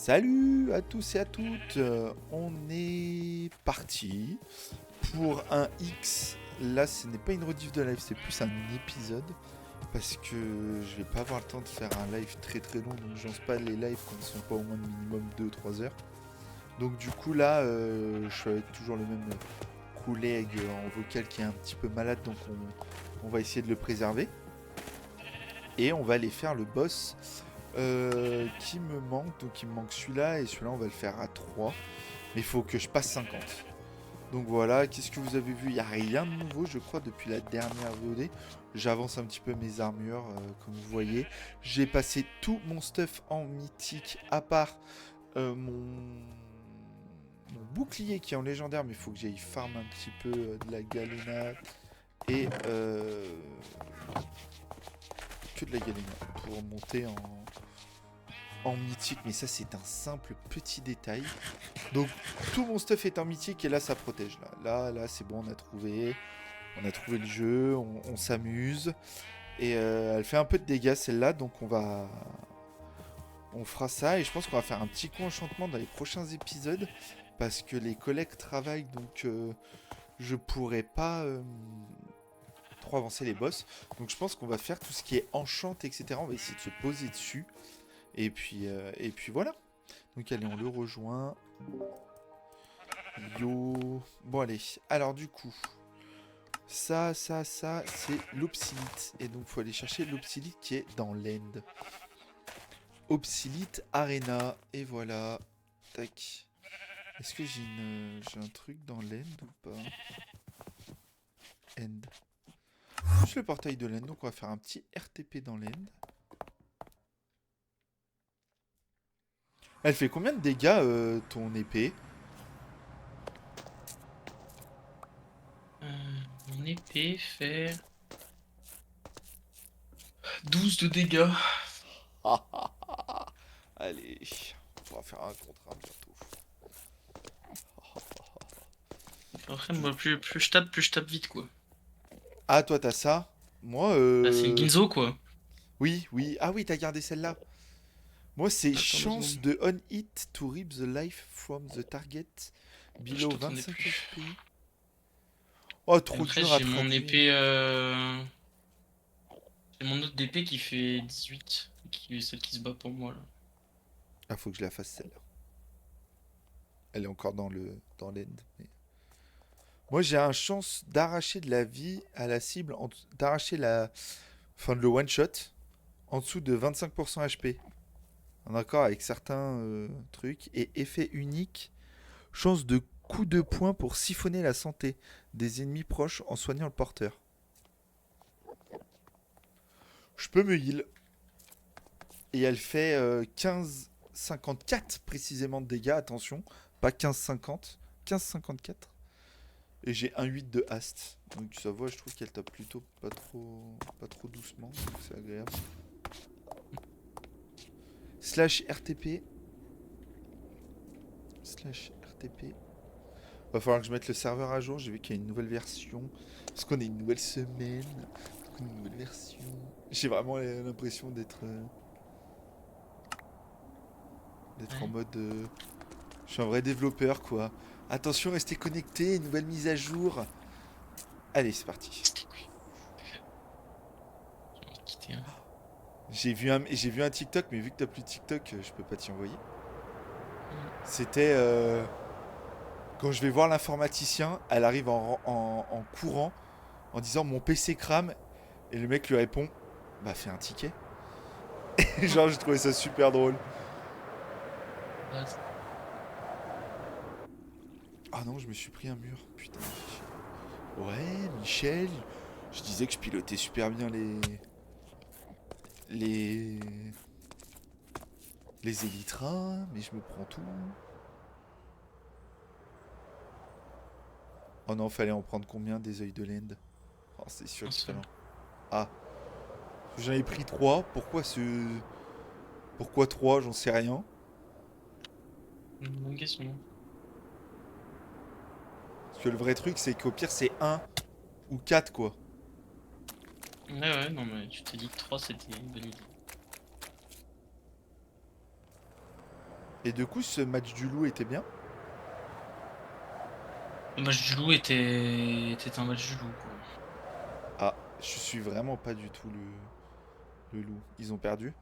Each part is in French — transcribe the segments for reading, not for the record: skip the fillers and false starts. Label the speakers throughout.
Speaker 1: Salut à tous et à toutes, on est parti pour un X. Là, ce n'est pas une rediff de live, c'est plus un épisode. Parce que je vais pas avoir le temps de faire un live très très long, donc je lance pas les lives quand ils sont pas au moins de minimum 2 3 heures. Donc du coup là, je suis avec toujours le même collègue en vocal qui est un petit peu malade, donc on va essayer de le préserver. Et on va aller faire le boss qui me manque. Donc il me manque celui-là et celui-là on va le faire à 3. Mais il faut que je passe 50. Donc voilà, qu'est-ce que vous avez vu? Il n'y a rien de nouveau je crois depuis la dernière VOD. J'avance un petit peu mes armures comme vous voyez. J'ai passé tout mon stuff en mythique à part mon bouclier qui est en légendaire. Mais il faut que j'aille farm un petit peu de la galena et que de la galena pour monter en mythique, mais ça c'est un simple petit détail. Donc tout mon stuff est en mythique et là ça protège. Là c'est bon, on a trouvé le jeu, on s'amuse et elle fait un peu de dégâts celle-là, donc on fera ça et je pense qu'on va faire un petit coup enchantement dans les prochains épisodes parce que les collègues travaillent, donc je pourrais pas trop avancer les boss. Donc je pense qu'on va faire tout ce qui est enchant, etc. On va essayer de se poser dessus. Et puis voilà. Donc allez, on le rejoint. Yo. Bon allez. Alors du coup, ça, c'est l'Obsilite. Et donc faut aller chercher l'Obsilite qui est dans l'End. Obsilite Arena. Et voilà. Tac. Est-ce que j'ai un truc dans l'End ou pas? End. Juste le portail de l'End. Donc on va faire un petit RTP dans l'End. Elle fait combien de dégâts ton épée?
Speaker 2: Mon épée fait 12 de dégâts.
Speaker 1: Allez, on va faire un contre un bientôt.
Speaker 2: Après, moi, plus je tape vite, quoi.
Speaker 1: Ah, toi, t'as ça? Moi,
Speaker 2: Bah, c'est une Ginzo, quoi.
Speaker 1: oui, oui. Ah oui, t'as gardé celle-là. Moi, c'est
Speaker 2: Attends 2 secondes.
Speaker 1: chance de on hit to rip the life from the target
Speaker 2: Je
Speaker 1: below
Speaker 2: t'entendais
Speaker 1: 25
Speaker 2: plus.
Speaker 1: HP. Oh,
Speaker 2: Et
Speaker 1: trop
Speaker 2: après,
Speaker 1: dur à
Speaker 2: j'ai mon
Speaker 1: traduire.
Speaker 2: épée. J'ai mon autre épée qui fait 18. Qui est celle qui se bat pour moi, là.
Speaker 1: Ah, faut que je la fasse celle-là. Elle est encore dans l'end. Mais... Moi, j'ai un chance d'arracher de la vie à la cible, d'arracher la, enfin de le one shot en dessous de 25% HP. En accord avec certains trucs et effet unique. Chance de coup de poing pour siphonner la santé des ennemis proches en soignant le porteur. Je peux me heal. Et elle fait 15,54 précisément de dégâts, attention. Pas 15,50. 15,54. Et j'ai un 8 de hast. Donc ça va, je trouve qu'elle tape plutôt pas trop doucement. Donc c'est agréable. Slash RTP. Slash RTP. Va falloir que je mette le serveur à jour. J'ai vu qu'il y a une nouvelle version. Parce qu'on est une nouvelle semaine. Donc une nouvelle version. J'ai vraiment l'impression d'être en
Speaker 2: Ouais.
Speaker 1: mode. Je suis un vrai développeur quoi. Attention, restez connectés. Nouvelle mise à jour. Allez, c'est parti.
Speaker 2: C'était quoi? J'ai envie de quitter, hein.
Speaker 1: J'ai vu un TikTok, mais vu que t'as plus de TikTok, je peux pas t'y envoyer.
Speaker 2: Mm.
Speaker 1: C'était quand je vais voir l'informaticien, elle arrive en courant en disant mon PC crame et le mec lui répond bah fais un ticket. Genre j'ai trouvé ça super drôle.
Speaker 2: Base.
Speaker 1: Ah non, je me suis pris un mur. Putain. Ouais, Michel. Je disais que je pilotais super bien les les élytras, mais je me prends tout. Oh non, fallait en prendre combien des œils de l'End? Oh, c'est sûr
Speaker 2: Un
Speaker 1: qu'il
Speaker 2: seul.
Speaker 1: fallait. Ah, j'en ai pris 3. Pourquoi 3? J'en sais rien.
Speaker 2: Bonne question.
Speaker 1: Parce que le vrai truc, c'est qu'au pire, c'est un ou 4 quoi.
Speaker 2: Ouais, ouais, non, mais tu t'es dit que 3 c'était une bonne idée.
Speaker 1: Et du coup, ce match du loup était bien?
Speaker 2: Le match du loup était un match du loup, quoi.
Speaker 1: Ah, je suis vraiment pas du tout le loup. Ils ont perdu?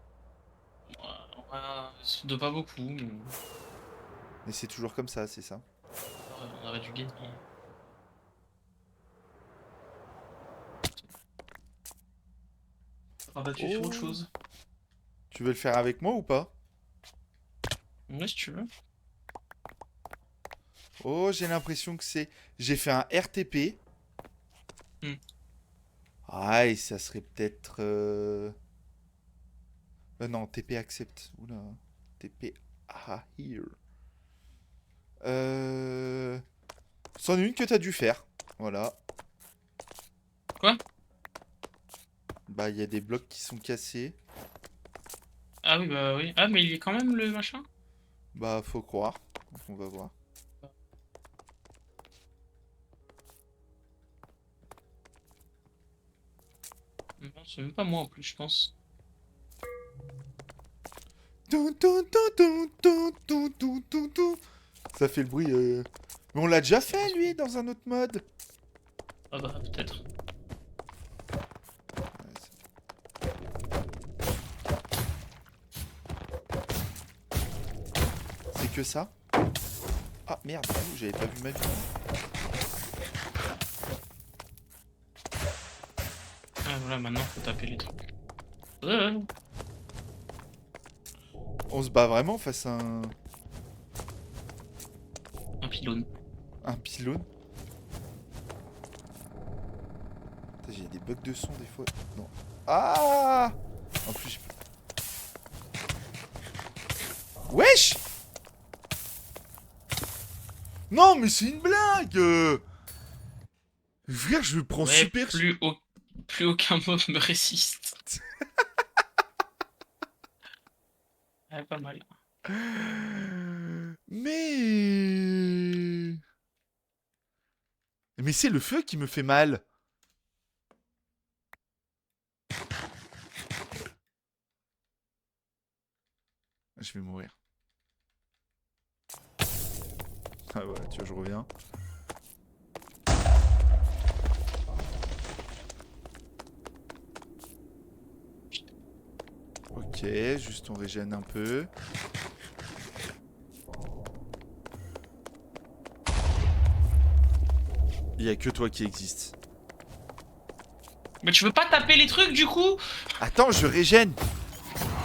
Speaker 2: De pas beaucoup, mais
Speaker 1: Mais c'est toujours comme ça, c'est ça?
Speaker 2: on aurait dû gagner. Rabattu sur autre
Speaker 1: Oh,
Speaker 2: chose.
Speaker 1: tu veux le faire avec moi ou pas?
Speaker 2: Ouais, si tu veux.
Speaker 1: Oh, j'ai l'impression que c'est... J'ai fait un RTP.
Speaker 2: Hmm.
Speaker 1: Ah, et ça serait peut-être... non, TP accept. Oula. TP ah, here. C'en est une que t'as dû faire. Voilà.
Speaker 2: Quoi?
Speaker 1: Bah, il y a des blocs qui sont cassés.
Speaker 2: Ah oui, bah oui. Ah, mais il y a quand même le machin?
Speaker 1: Bah, faut croire. On va voir.
Speaker 2: Non, c'est même pas moi en plus, je pense.
Speaker 1: Tou, tou, tou, tou, tou, tou, tou, tou, tou. Ça fait le bruit. Mais on l'a déjà fait, lui, dans un autre mode.
Speaker 2: Ah bah, peut-être.
Speaker 1: C'est que ça. Ah, merde, j'avais pas vu ma vie.
Speaker 2: Ah voilà, maintenant faut taper les trucs.
Speaker 1: On se bat vraiment face à
Speaker 2: Un pylône.
Speaker 1: un pylône. Putain, j'ai des bugs de son des fois. Non. Ah! En plus, wesh! Non, mais c'est une blague! Frère, je le prends
Speaker 2: Ouais,
Speaker 1: super.
Speaker 2: plus aucun mob me résiste. Ouais, pas mal.
Speaker 1: Mais. Mais c'est le feu qui me fait mal. Je vais mourir. Ah ouais, tu vois, je reviens. Ok, juste on régène un peu. Il y a que toi qui existe.
Speaker 2: Mais tu veux pas taper les trucs du coup?
Speaker 1: Attends, je régène.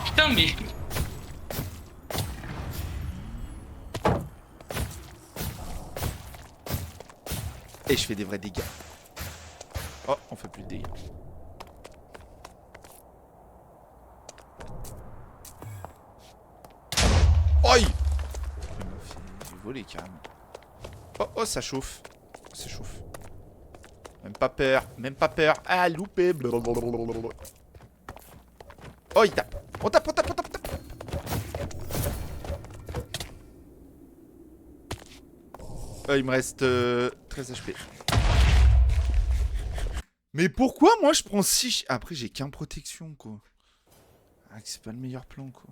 Speaker 2: Putain, mais.
Speaker 1: Et je fais des vrais dégâts. Oh, on fait plus de dégâts. Oi! J'ai volé carrément. Oh, oh, ça chauffe. Ça chauffe. Même pas peur, même pas peur. Ah, loupé. Blablabla. Oh, il tape. On tape, on tape, on tape, on tape. Il me reste 13 HP. Mais pourquoi moi je prends 6... Après j'ai qu'un protection quoi. Ah, c'est pas le meilleur plan quoi.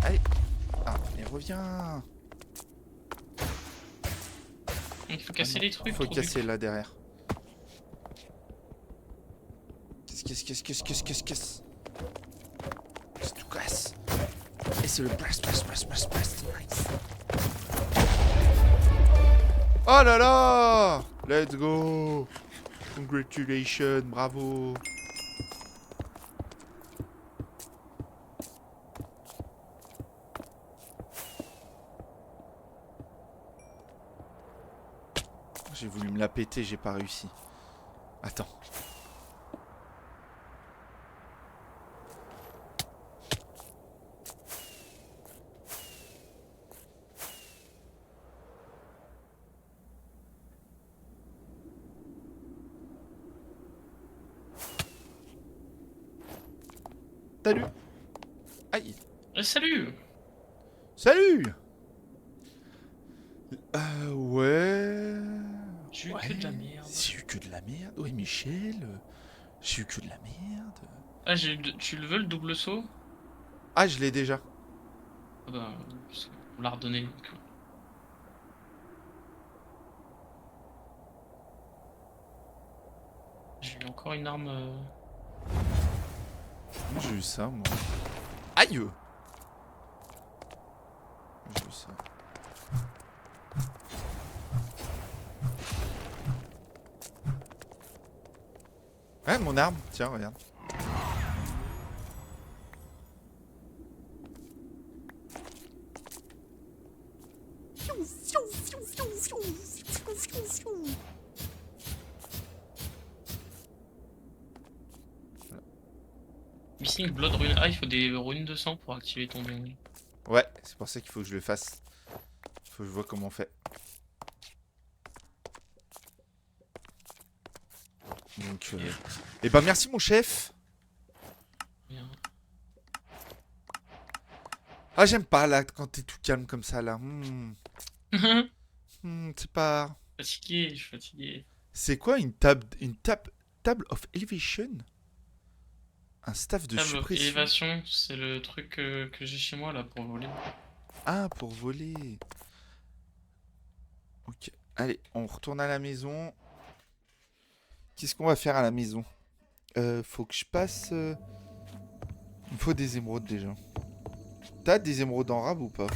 Speaker 1: Allez. Ah, mais reviens.
Speaker 2: Il faut casser les trucs.
Speaker 1: Faut
Speaker 2: trop
Speaker 1: casser
Speaker 2: vite.
Speaker 1: là derrière. Qu'est-ce. C'est tout casse. Et c'est le blast. Nice. Oh là là. Let's go. Congratulations, bravo. J'ai voulu me la péter, j'ai pas réussi. Attends. Salut. Aïe.
Speaker 2: Salut!
Speaker 1: Salut. Ouais.
Speaker 2: J'ai eu
Speaker 1: Ouais.
Speaker 2: que de la merde.
Speaker 1: J'ai eu que de la merde. Ouais, Michel. J'ai eu que de la merde.
Speaker 2: Ah, tu le veux le double saut?
Speaker 1: Ah, je l'ai déjà.
Speaker 2: Ah bah, on l'a redonné. Donc, j'ai eu encore une arme.
Speaker 1: Moi, j'ai eu ça, moi. Aïe! J'ai eu ça. Ouais, mon arme. Tiens, regarde.
Speaker 2: Missing Blood Rune. Ah, il faut des runes de sang pour activer ton don.
Speaker 1: Ouais, c'est pour ça qu'il faut que je le fasse. Faut que je vois comment on fait. Donc, eh ben, merci, mon chef.
Speaker 2: Bien.
Speaker 1: Ah, j'aime pas, là, quand t'es tout calme comme ça, là. C'est pas...
Speaker 2: Fatigué, je suis fatigué.
Speaker 1: C'est quoi table of elevation? Un staff de
Speaker 2: Table of
Speaker 1: suppression?
Speaker 2: Élévation, c'est le truc que j'ai chez moi là pour voler.
Speaker 1: Ah, pour voler. Ok. Allez, on retourne à la maison. Qu'est-ce qu'on va faire à la maison? Faut que je passe... Il me faut des émeraudes, déjà. T'as des émeraudes en rab ou pas?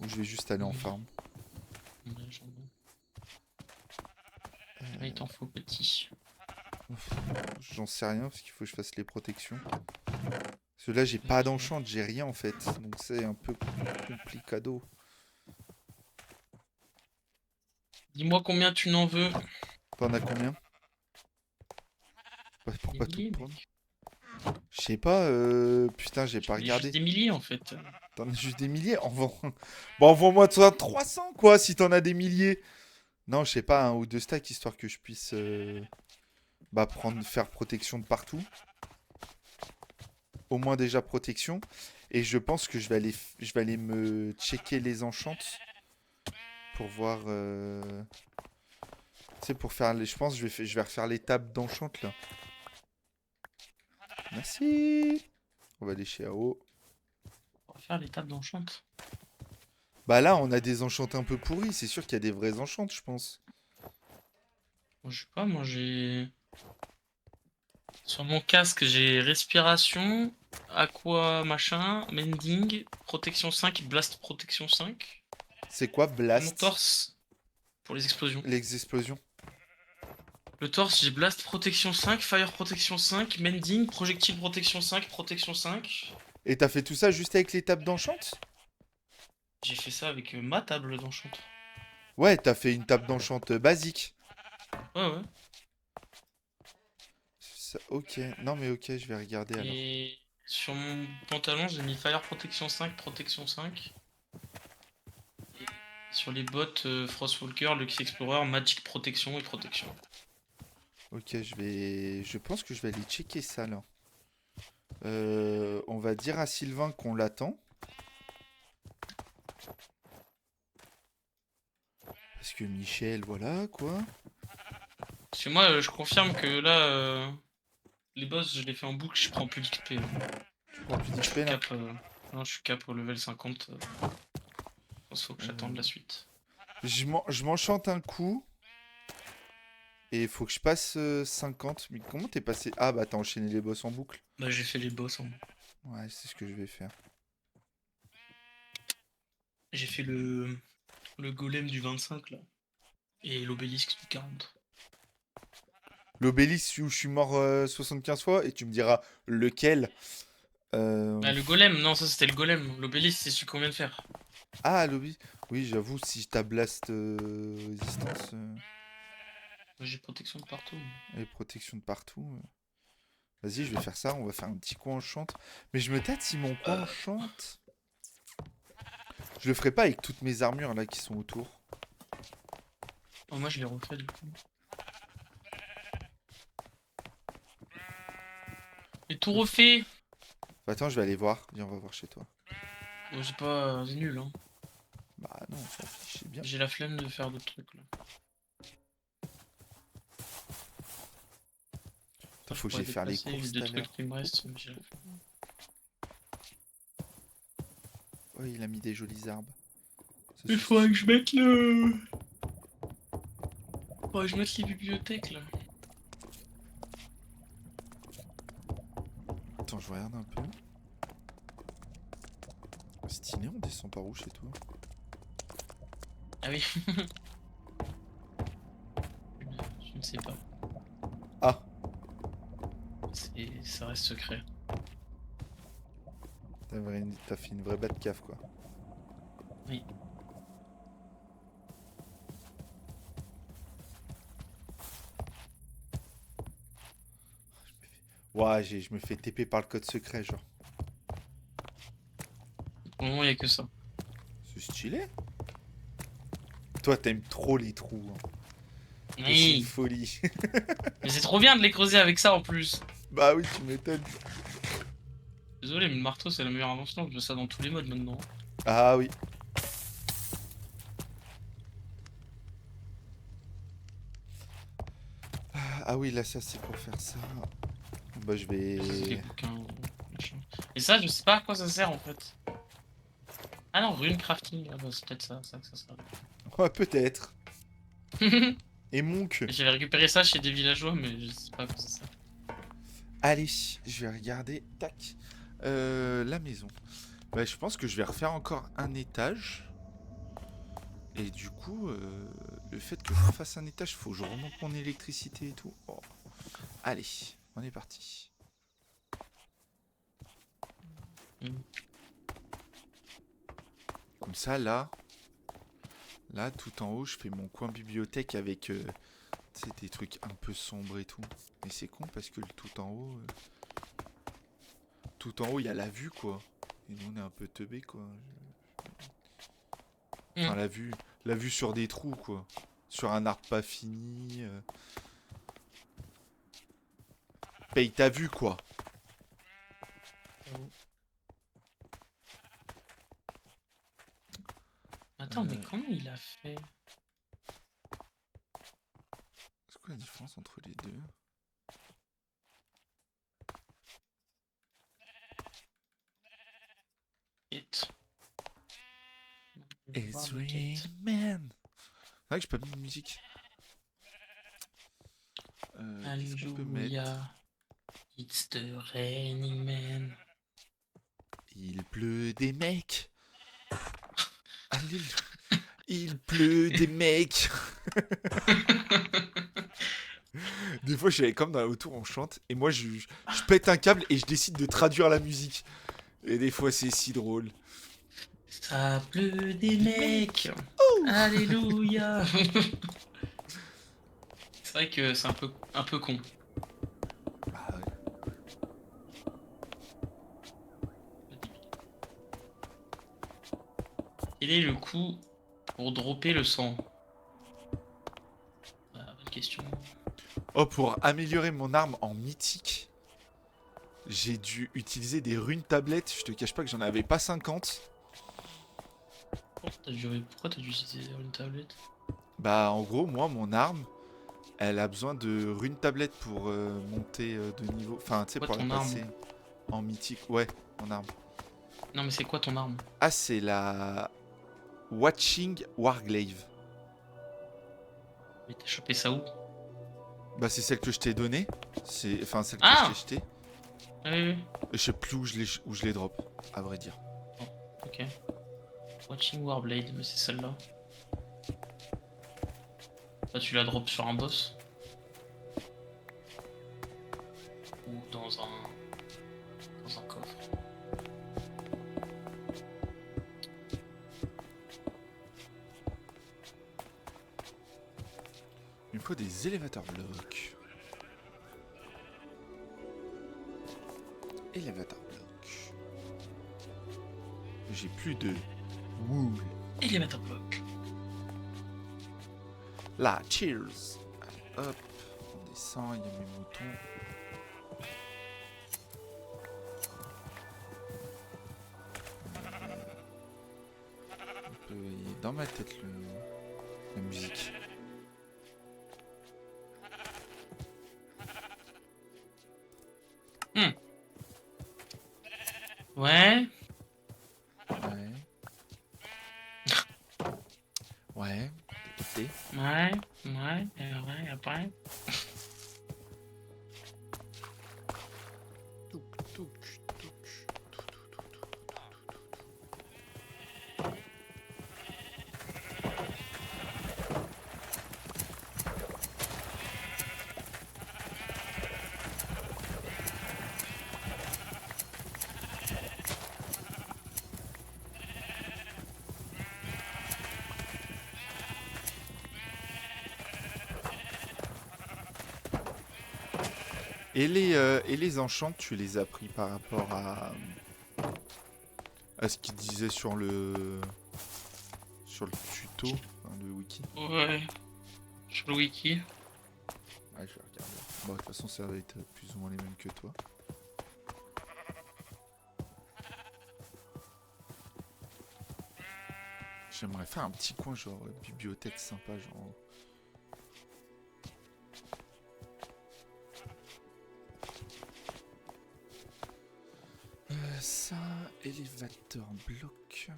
Speaker 1: Ou je vais juste aller en
Speaker 2: Oui,
Speaker 1: farm?
Speaker 2: ouais, ah, il t'en faut petit.
Speaker 1: J'en sais rien, parce qu'il faut que je fasse les protections. Parce que là, j'ai pas
Speaker 2: Ok.
Speaker 1: d'enchant, j'ai rien, en fait. Donc c'est un peu complicado.
Speaker 2: Dis-moi combien tu n'en veux.
Speaker 1: T'en as combien? Pour
Speaker 2: Des
Speaker 1: pas tout
Speaker 2: milliers,
Speaker 1: prendre.
Speaker 2: mec.
Speaker 1: Je sais pas, putain, j'ai pas
Speaker 2: J'en ai juste
Speaker 1: regardé.
Speaker 2: des milliers en fait.
Speaker 1: T'en as juste des milliers? Bon, envoie-moi 300, quoi, si t'en as des milliers. Non, je sais pas, un ou deux stacks, histoire que je puisse faire protection de partout. Au moins déjà protection. Et je pense que je vais aller me checker les enchantes pour voir. Tu sais, pour faire je pense que je vais refaire les tables d'enchante là. Merci. On va aller chez AO.
Speaker 2: On va faire les tables d'enchante.
Speaker 1: Bah là, on a des enchantes un peu pourries. C'est sûr qu'il y a des vraies enchantes, je pense.
Speaker 2: Moi, je sais pas, moi j'ai. Sur mon casque, j'ai respiration, aqua machin, mending, protection 5, blast protection 5.
Speaker 1: C'est quoi
Speaker 2: Sur mon
Speaker 1: Blast?
Speaker 2: torse, pour les explosions.
Speaker 1: Les explosions.
Speaker 2: Le torse, j'ai blast protection 5, fire protection 5, mending, projectile protection 5, protection 5.
Speaker 1: Et t'as fait tout ça juste avec les tables d'enchante?
Speaker 2: J'ai fait ça avec ma table d'enchante.
Speaker 1: Ouais, t'as fait une table d'enchante basique.
Speaker 2: Ouais, ouais.
Speaker 1: Ok, non mais ok, je vais regarder alors.
Speaker 2: Et sur mon pantalon, j'ai mis fire protection 5, protection 5. Et sur les bottes, Frostwalker, Luxe Explorer, Magic protection et protection.
Speaker 1: Ok, je pense que je vais aller checker ça là. On va dire à Sylvain qu'on l'attend. Parce que Michel, voilà quoi.
Speaker 2: Parce que moi, je confirme que là, les boss, je les fais en boucle, je prends plus d'XP.
Speaker 1: Tu prends plus
Speaker 2: Je
Speaker 1: d'XP
Speaker 2: suis
Speaker 1: là.
Speaker 2: cap, non, je suis cap au level 50. Il faut que j'attende la suite.
Speaker 1: Je m'enchante un coup. Et il faut que je passe 50. Mais comment t'es passé? Ah bah t'as enchaîné les boss en boucle.
Speaker 2: Bah, j'ai fait les boss en boucle.
Speaker 1: Ouais, c'est ce que je vais faire.
Speaker 2: J'ai fait le golem du 25 là. Et l'obélisque du 40.
Speaker 1: L'obélisque où je suis mort 75 fois. Et tu me diras lequel.
Speaker 2: Ah, le golem, non, ça c'était le golem. L'obélisque, c'est celui qu'on vient de faire.
Speaker 1: Ah, l'obélisque. Oui, j'avoue, si t'as blast résistance
Speaker 2: J'ai protection de partout.
Speaker 1: et protection de partout. Vas-y, je vais faire ça. On va faire un petit coup enchante. Mais je me tâte si mon coup enchante. Je le ferai pas avec toutes mes armures là qui sont autour.
Speaker 2: Oh, moi, je l'ai refait du coup. Et tout refait.
Speaker 1: Bah, attends, je vais aller voir. Viens, on va voir chez toi.
Speaker 2: Bon, c'est pas. C'est nul, hein.
Speaker 1: Bah non, on s'en fiche, c'est bien.
Speaker 2: J'ai la flemme de faire d'autres trucs là.
Speaker 1: Attends, faut que j'aille faire les courses tout
Speaker 2: deux
Speaker 1: à l'heure.
Speaker 2: trucs qui me restent, mais j'ai la flemme.
Speaker 1: Oh, il a mis des jolis arbres. Ça,
Speaker 2: Il
Speaker 1: c'est
Speaker 2: faudrait que
Speaker 1: stylé.
Speaker 2: je mette le. Faudrait que je mette les bibliothèques là.
Speaker 1: Attends, je regarde un peu. Stylé, on descend par où chez toi?
Speaker 2: Ah oui. Je ne sais pas.
Speaker 1: Ah,
Speaker 2: Ça reste secret.
Speaker 1: t'as fait une vraie batte cave quoi.
Speaker 2: Oui.
Speaker 1: Ouais, je me fais TP par le code secret, genre.
Speaker 2: Pour le moment, il n'y a que ça.
Speaker 1: C'est stylé. Toi, t'aimes trop les trous. Hein. C'est une
Speaker 2: Oui.
Speaker 1: folie.
Speaker 2: Mais c'est trop bien de les creuser avec ça en plus.
Speaker 1: Bah oui, tu m'étonnes.
Speaker 2: Désolé, mais le marteau, c'est la meilleure invention. Je veux ça dans tous les modes maintenant.
Speaker 1: Ah oui. Ah oui, là, ça, c'est pour faire ça. Bah, je
Speaker 2: Ça, c'est les
Speaker 1: vais...
Speaker 2: bouquins. Machin. Et ça, je sais pas à quoi ça sert en fait. Ah non, rune crafting. Ah bah, c'est peut-être ça que ça sert.
Speaker 1: Ouais, peut-être. Et Monk.
Speaker 2: J'avais récupéré ça chez des villageois, mais je sais pas à quoi ça sert.
Speaker 1: Allez, je vais regarder. Tac. La maison. Bah, je pense que je vais refaire encore un étage. Et du coup, le fait que je refasse un étage, faut que je remonte mon électricité et tout. Oh. Allez, on est parti.
Speaker 2: Mm.
Speaker 1: Comme ça, là, tout en haut, je fais mon coin bibliothèque avec tu sais, des trucs un peu sombres et tout. Mais c'est con parce que le tout en haut, il y a la vue, quoi. Et nous, on est un peu teubés, quoi. Enfin, la vue sur des trous, quoi. Sur un arbre pas fini. Paye ta vue, quoi.
Speaker 2: Attends, mais comment il a fait?
Speaker 1: C'est quoi la différence entre les deux?
Speaker 2: It.
Speaker 1: It's raining man. C'est vrai que j'ai pas mis de musique. Qu'est-ce qu'on peut mettre?
Speaker 2: Alléluia. It's the raining man.
Speaker 1: Il pleut des mecs. Alléluia. Il pleut des mecs. Des fois, je suis comme dans la autour, on chante. Et moi, je pète un câble et je décide de traduire la musique. Et des fois, c'est si drôle.
Speaker 2: Ça pleut des mecs.
Speaker 1: Oh.
Speaker 2: Alléluia. C'est vrai que c'est un peu con.
Speaker 1: Bah ouais.
Speaker 2: Quel est le coût pour dropper le sang? Bonne question.
Speaker 1: Oh, pour améliorer mon arme en mythique, j'ai dû utiliser des runes tablettes. Je te cache pas que j'en avais pas 50.
Speaker 2: Pourquoi t'as dû utiliser une tablette?
Speaker 1: Bah, en gros, moi, mon arme, elle a besoin de runes tablettes pour monter de niveau. Enfin, tu sais,
Speaker 2: Quoi
Speaker 1: pour la
Speaker 2: ton arme?
Speaker 1: passer en mythique. Ouais, mon arme.
Speaker 2: Non mais c'est quoi ton arme?
Speaker 1: Ah, c'est la Watching Warglaive.
Speaker 2: Mais t'as chopé ça où?
Speaker 1: Bah, c'est celle que je t'ai donnée. C'est enfin celle que je
Speaker 2: Ah!
Speaker 1: t'ai jetée.
Speaker 2: Oui, oui.
Speaker 1: Je sais plus où je les drop, à vrai dire.
Speaker 2: Oh, ok. Watching Warblade, mais c'est celle-là. Là tu la drops sur un boss? Ou dans un coffre?
Speaker 1: Il me faut des élévateurs blocs. Élévateur bloc. J'ai plus de wool.
Speaker 2: Et les mettre en bloc.
Speaker 1: Là, cheers. Allez, hop, on descend, il y a mes moutons. On peut il est dans ma tête la musique.
Speaker 2: Ouais.
Speaker 1: Ouais. Ouais. Écoutez.
Speaker 2: Ouais. Et ouais, après.
Speaker 1: Et les enchants, tu les as pris par rapport à ce qu'il disait sur le tuto, enfin, le wiki.
Speaker 2: Ouais. Sur le wiki.
Speaker 1: Ouais, je vais regarder. Bon, de toute façon, ça va être plus ou moins les mêmes que toi. J'aimerais faire un petit coin genre bibliothèque sympa, genre. Ça, élévateur bloc.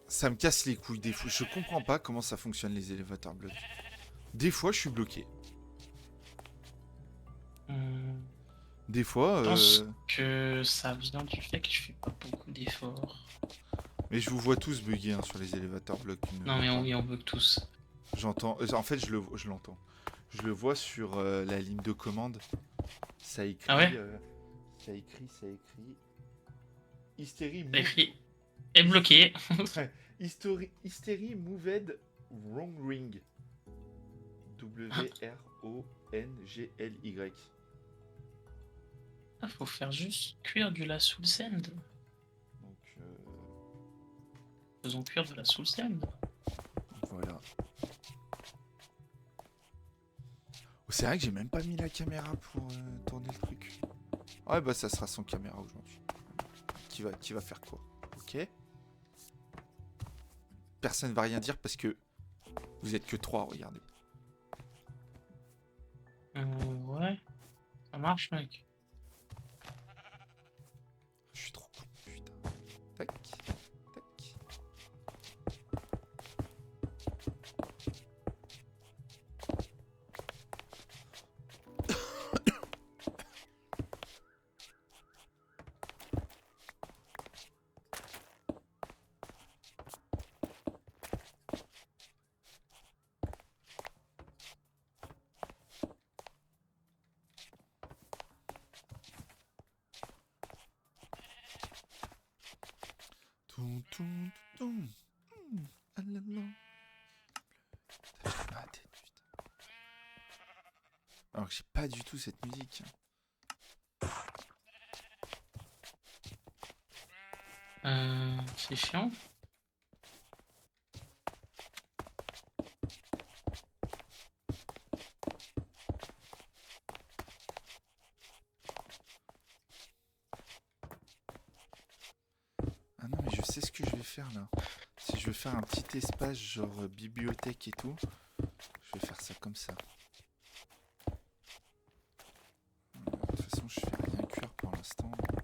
Speaker 1: Ça me casse les couilles des fois. Je comprends pas comment ça fonctionne les élévateurs blocs. Des fois, je suis bloqué. Des fois.
Speaker 2: Je pense que ça vient du fait que je fais pas beaucoup d'efforts.
Speaker 1: Mais je vous vois tous bugger hein, sur les élévateurs blocs.
Speaker 2: Non, mais on bug tous.
Speaker 1: J'entends. En fait, je l'entends. Je le vois sur la ligne de commande. Ça écrit.
Speaker 2: Ah ouais
Speaker 1: Ça écrit. Hystérie
Speaker 2: Ça écrit est bloqué.
Speaker 1: Hystérie moved wrong ring. WRONGLY.
Speaker 2: Ah, faut faire juste cuire de la soul sand.
Speaker 1: Donc
Speaker 2: Faisons cuire de la soul sand.
Speaker 1: voilà. Oh, c'est vrai que j'ai même pas mis la caméra pour tourner le truc. Ouais bah ça sera sans caméra aujourd'hui. Qui va faire quoi? Ok. Personne va rien dire parce que vous êtes que 3, regardez.
Speaker 2: Ouais. Ça marche, mec.
Speaker 1: Je suis trop con, putain. Tac. Ah là là. Putain, ma tête, putain. Alors que j'ai pas du tout cette musique.
Speaker 2: C'est chiant.
Speaker 1: Ah non mais je sais ce que je vais faire là. Si je veux faire un petit espace genre bibliothèque et tout, je vais faire ça comme ça. De toute façon je fais rien cuire pour l'instant, donc pas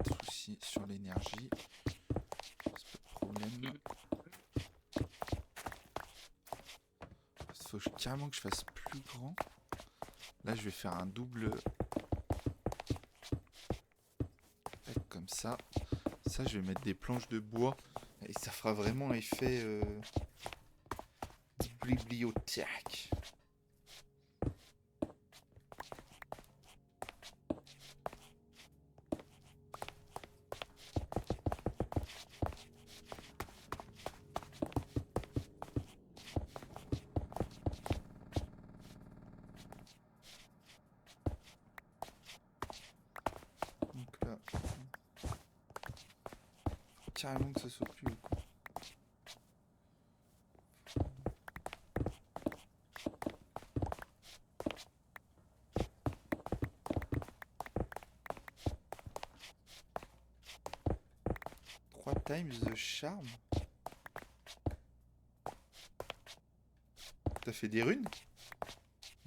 Speaker 1: de soucis sur l'énergie. C'est pas de problème. Il faut carrément que je fasse plus grand. Là je vais faire un double. Comme ça. Ça je vais mettre des planches de bois. Et ça fera vraiment effet bibliothèque. Donc là, carrément que ça soit plus haut, quoi. Trois times the charm. T'as fait des runes?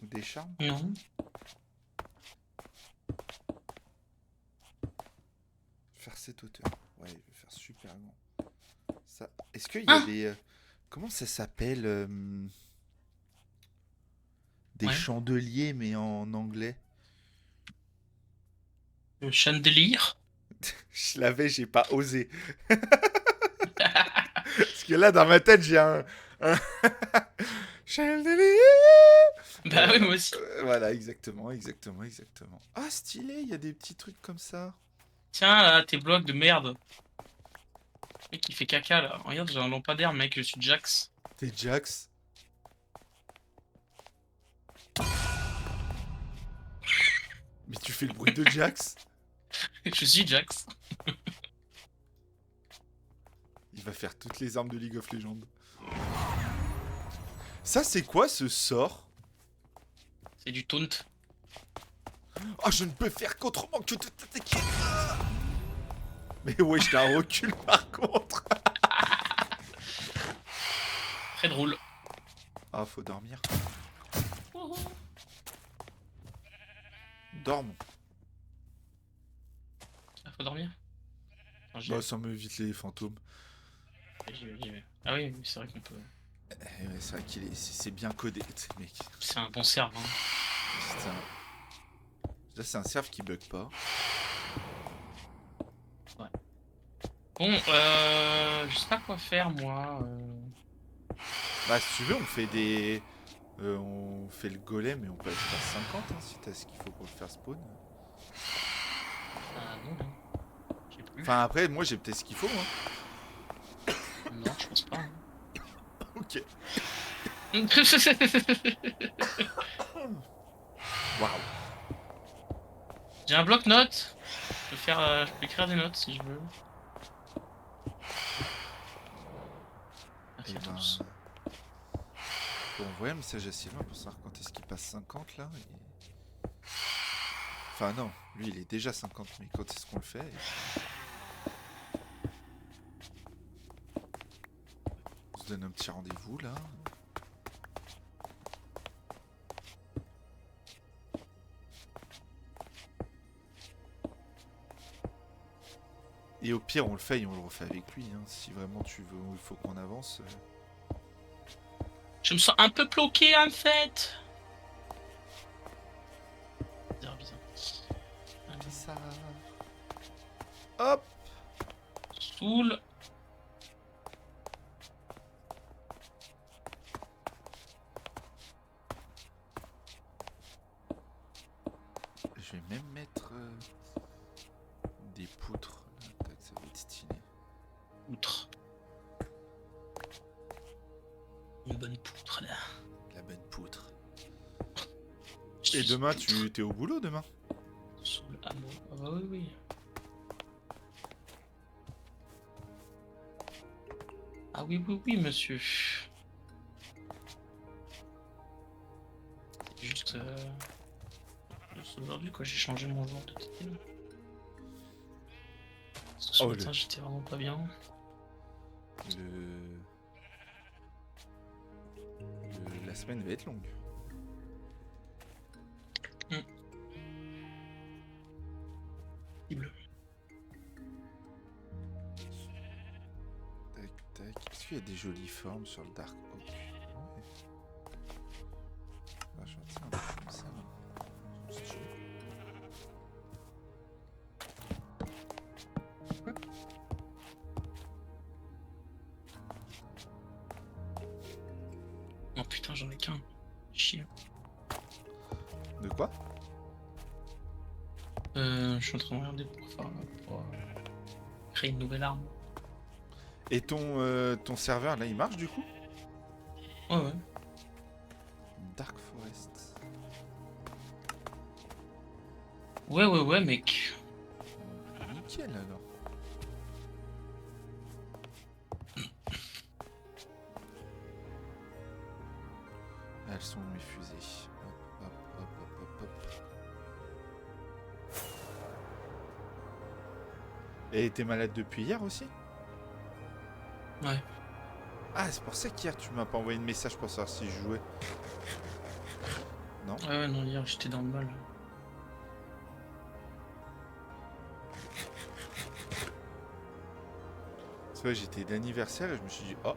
Speaker 1: Ou des charmes?
Speaker 2: Non.
Speaker 1: Faire cette hauteur. Ouais, je vais faire super grand. Ça. Est-ce qu'il y
Speaker 2: Ah
Speaker 1: a des. Comment ça s'appelle des
Speaker 2: Ouais.
Speaker 1: chandeliers, mais en anglais.
Speaker 2: Le chandelier.
Speaker 1: Je l'avais, j'ai pas osé. Parce que là, dans ma tête, j'ai un chandelier.
Speaker 2: Bah oui, moi aussi.
Speaker 1: Voilà, exactement. Ah, stylé, il y a des petits trucs comme ça.
Speaker 2: Tiens, là, tes blocs de merde. Le mec, il fait caca, là. Regarde, j'ai un lampadaire, mec, je suis Jax.
Speaker 1: T'es Jax. Mais tu fais le bruit de Jax.
Speaker 2: Je suis Jax.
Speaker 1: Il va faire toutes les armes de League of Legends. Ça, c'est quoi ce sort?
Speaker 2: C'est du taunt.
Speaker 1: Oh, je ne peux faire qu'autrement que de t'attaquer. Mais ouais, j'étais un recul par contre.
Speaker 2: Très drôle.
Speaker 1: Ah, faut dormir. Dorme.
Speaker 2: Ah, faut dormir. Attends, j'y
Speaker 1: Bah,
Speaker 2: vais,
Speaker 1: ça m'évite les fantômes.
Speaker 2: j'y vais. Ah oui, c'est vrai qu'on peut.
Speaker 1: Ouais, c'est vrai qu'il est, c'est bien codé, tu sais, mec.
Speaker 2: C'est un bon serve, hein.
Speaker 1: C'est un... Là, c'est un serve qui bug pas.
Speaker 2: Bon, je sais pas quoi faire, moi.
Speaker 1: Bah, si tu veux, on fait des... on fait le golem et on peut aller faire 50 hein, si t'as ce qu'il faut pour le faire spawn.
Speaker 2: Ah non, non. J'ai plus.
Speaker 1: Enfin, après, moi, j'ai peut-être ce qu'il faut, hein.
Speaker 2: Non, je pense pas, hein.
Speaker 1: Ok. Waouh.
Speaker 2: J'ai un bloc-notes. Je peux écrire des notes si je veux.
Speaker 1: Et
Speaker 2: Merci à
Speaker 1: ben...
Speaker 2: tous.
Speaker 1: Faut envoyer un message à Sylvain pour savoir quand est-ce qu'il passe 50 là. Et... Enfin non, lui il est déjà 50, mais quand est-ce qu'on le fait On se donne un petit rendez-vous là. Et au pire on le fait et on le refait avec lui. Hein. Si vraiment tu veux, il faut qu'on avance.
Speaker 2: Je me sens un peu bloqué en fait. Bizarre, bizarre.
Speaker 1: Ça. Hop.
Speaker 2: Soul.
Speaker 1: Je vais même mettre des poutres. Là, tac, ça va être stylé.
Speaker 2: Outre. Une bonne poutre là.
Speaker 1: La bonne poutre. Et demain, tu t'es au boulot demain?
Speaker 2: Soul amour. Ah bah oui, oui. Ah oui, oui, oui, monsieur. C'est juste aujourd'hui quoi, j'ai changé mon jour de style. Parce que ce
Speaker 1: Oh,
Speaker 2: matin, j'étais vraiment pas bien.
Speaker 1: La semaine va être longue. Tac, tac. Est-ce qu'il y a des jolies formes sur le Dark Oak? Ouais. Ah, je retiens un peu comme ça. Là. Stylé.
Speaker 2: Oh putain, j'en ai qu'un. Chier.
Speaker 1: De quoi?
Speaker 2: Je suis en train de regarder pour créer une nouvelle arme.
Speaker 1: Et ton serveur là il marche du coup?
Speaker 2: Ouais, ouais.
Speaker 1: Dark Forest.
Speaker 2: Ouais, ouais, ouais, mec.
Speaker 1: Nickel alors. elles sont mes fusées. Hop, hop, hop, hop, hop, hop. Et t'es malade depuis hier aussi?
Speaker 2: Ouais.
Speaker 1: Ah, c'est pour ça qu'hier tu m'as pas envoyé de message pour savoir si je jouais. Non?
Speaker 2: Ouais, non, hier j'étais dans le mal.
Speaker 1: C'est vrai, j'étais d'anniversaire et je me suis dit, oh,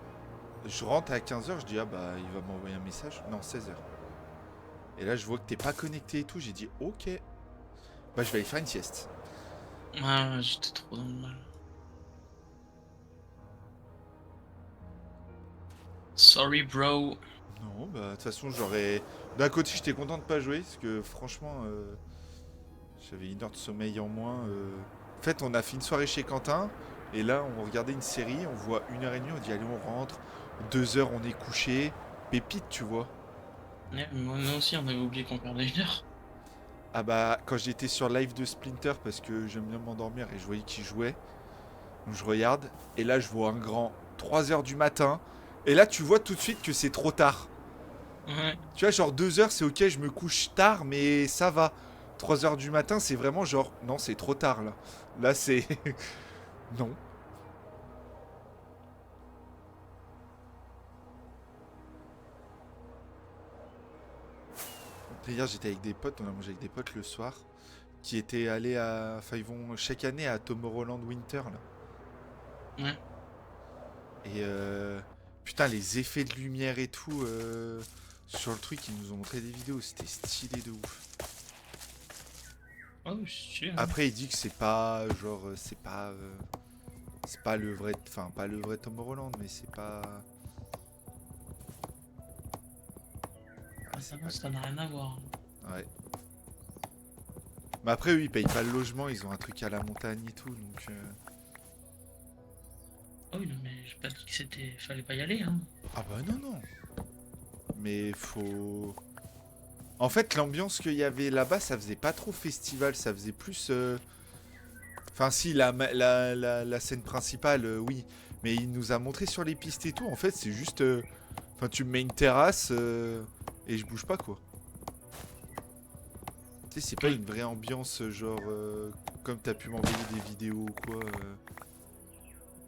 Speaker 1: je rentre à 15h, je dis, ah bah il va m'envoyer un message. Non, 16h. Et là, je vois que t'es pas connecté et tout. J'ai dit, ok. Bah, je vais aller faire une sieste.
Speaker 2: Ouais, j'étais trop dans le mal. Sorry, bro.
Speaker 1: Non, bah, de toute façon, j'aurais. D'un côté, j'étais content de pas jouer parce que franchement, j'avais 1 heure de sommeil en moins. En fait, on a fait une soirée chez Quentin et là, on regardait une série. On voit 1h30, on dit, allez, on rentre. 2h, on est couché. Pépite, tu vois.
Speaker 2: Ouais, moi, nous aussi, on avait oublié qu'on perdait 1 heure.
Speaker 1: Ah bah, quand j'étais sur live de Splinter, parce que j'aime bien m'endormir et je voyais qu'il jouait, donc je regarde, et là je vois un grand 3h du matin, et là tu vois tout de suite que c'est trop tard.
Speaker 2: Ouais.
Speaker 1: Tu vois, genre 2h c'est ok, je me couche tard, mais ça va. 3h du matin, c'est vraiment genre, non, c'est trop tard là. Là c'est. Non. Hier j'étais avec des potes, on a mangé avec des potes le soir, qui étaient allés à. Enfin, ils vont chaque année à Tomorrowland Winter là.
Speaker 2: Ouais.
Speaker 1: Et putain, les effets de lumière et tout sur le truc, ils nous ont montré des vidéos, c'était stylé de ouf.
Speaker 2: Oh, je suis hein.
Speaker 1: Après, il dit que c'est pas genre, c'est pas le vrai, enfin pas le vrai Tom Holland, mais c'est pas.
Speaker 2: Ah,
Speaker 1: C'est
Speaker 2: non, ça n'a rien à voir.
Speaker 1: Ouais. Mais après, eux, ils payent pas le logement, ils ont un truc à la montagne et tout, donc.
Speaker 2: Oh oui, non, mais j'ai pas dit que c'était. Fallait pas y aller, hein.
Speaker 1: Ah bah non, non. Mais faut. En fait, l'ambiance qu'il y avait là-bas, ça faisait pas trop festival, ça faisait plus. Enfin, si, la scène principale, oui. Mais il nous a montré sur les pistes et tout. En fait, c'est juste. Enfin, tu me mets une terrasse et je bouge pas, quoi. Tu sais, c'est pas
Speaker 2: Ouais.
Speaker 1: une vraie ambiance, genre. Comme t'as pu m'envoyer des vidéos ou quoi.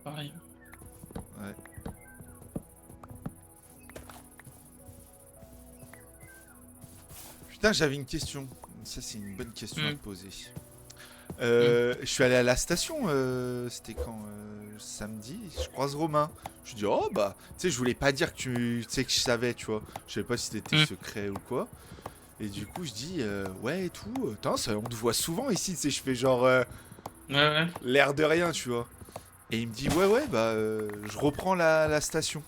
Speaker 2: Pareil.
Speaker 1: Ouais. Putain, j'avais une question. Ça, c'est une bonne question à te poser. Je suis allé à la station, c'était quand samedi, je croise Romain. Je lui dis, oh bah, tu sais, je voulais pas dire que tu sais que je savais, tu vois. Je savais pas si c'était secret ou quoi. Et du coup, je dis, ouais et tout. Putain, ça, on te voit souvent ici, tu sais, je fais genre
Speaker 2: Ouais.
Speaker 1: l'air de rien, tu vois. Et il me dit, ouais, bah, je reprends la station.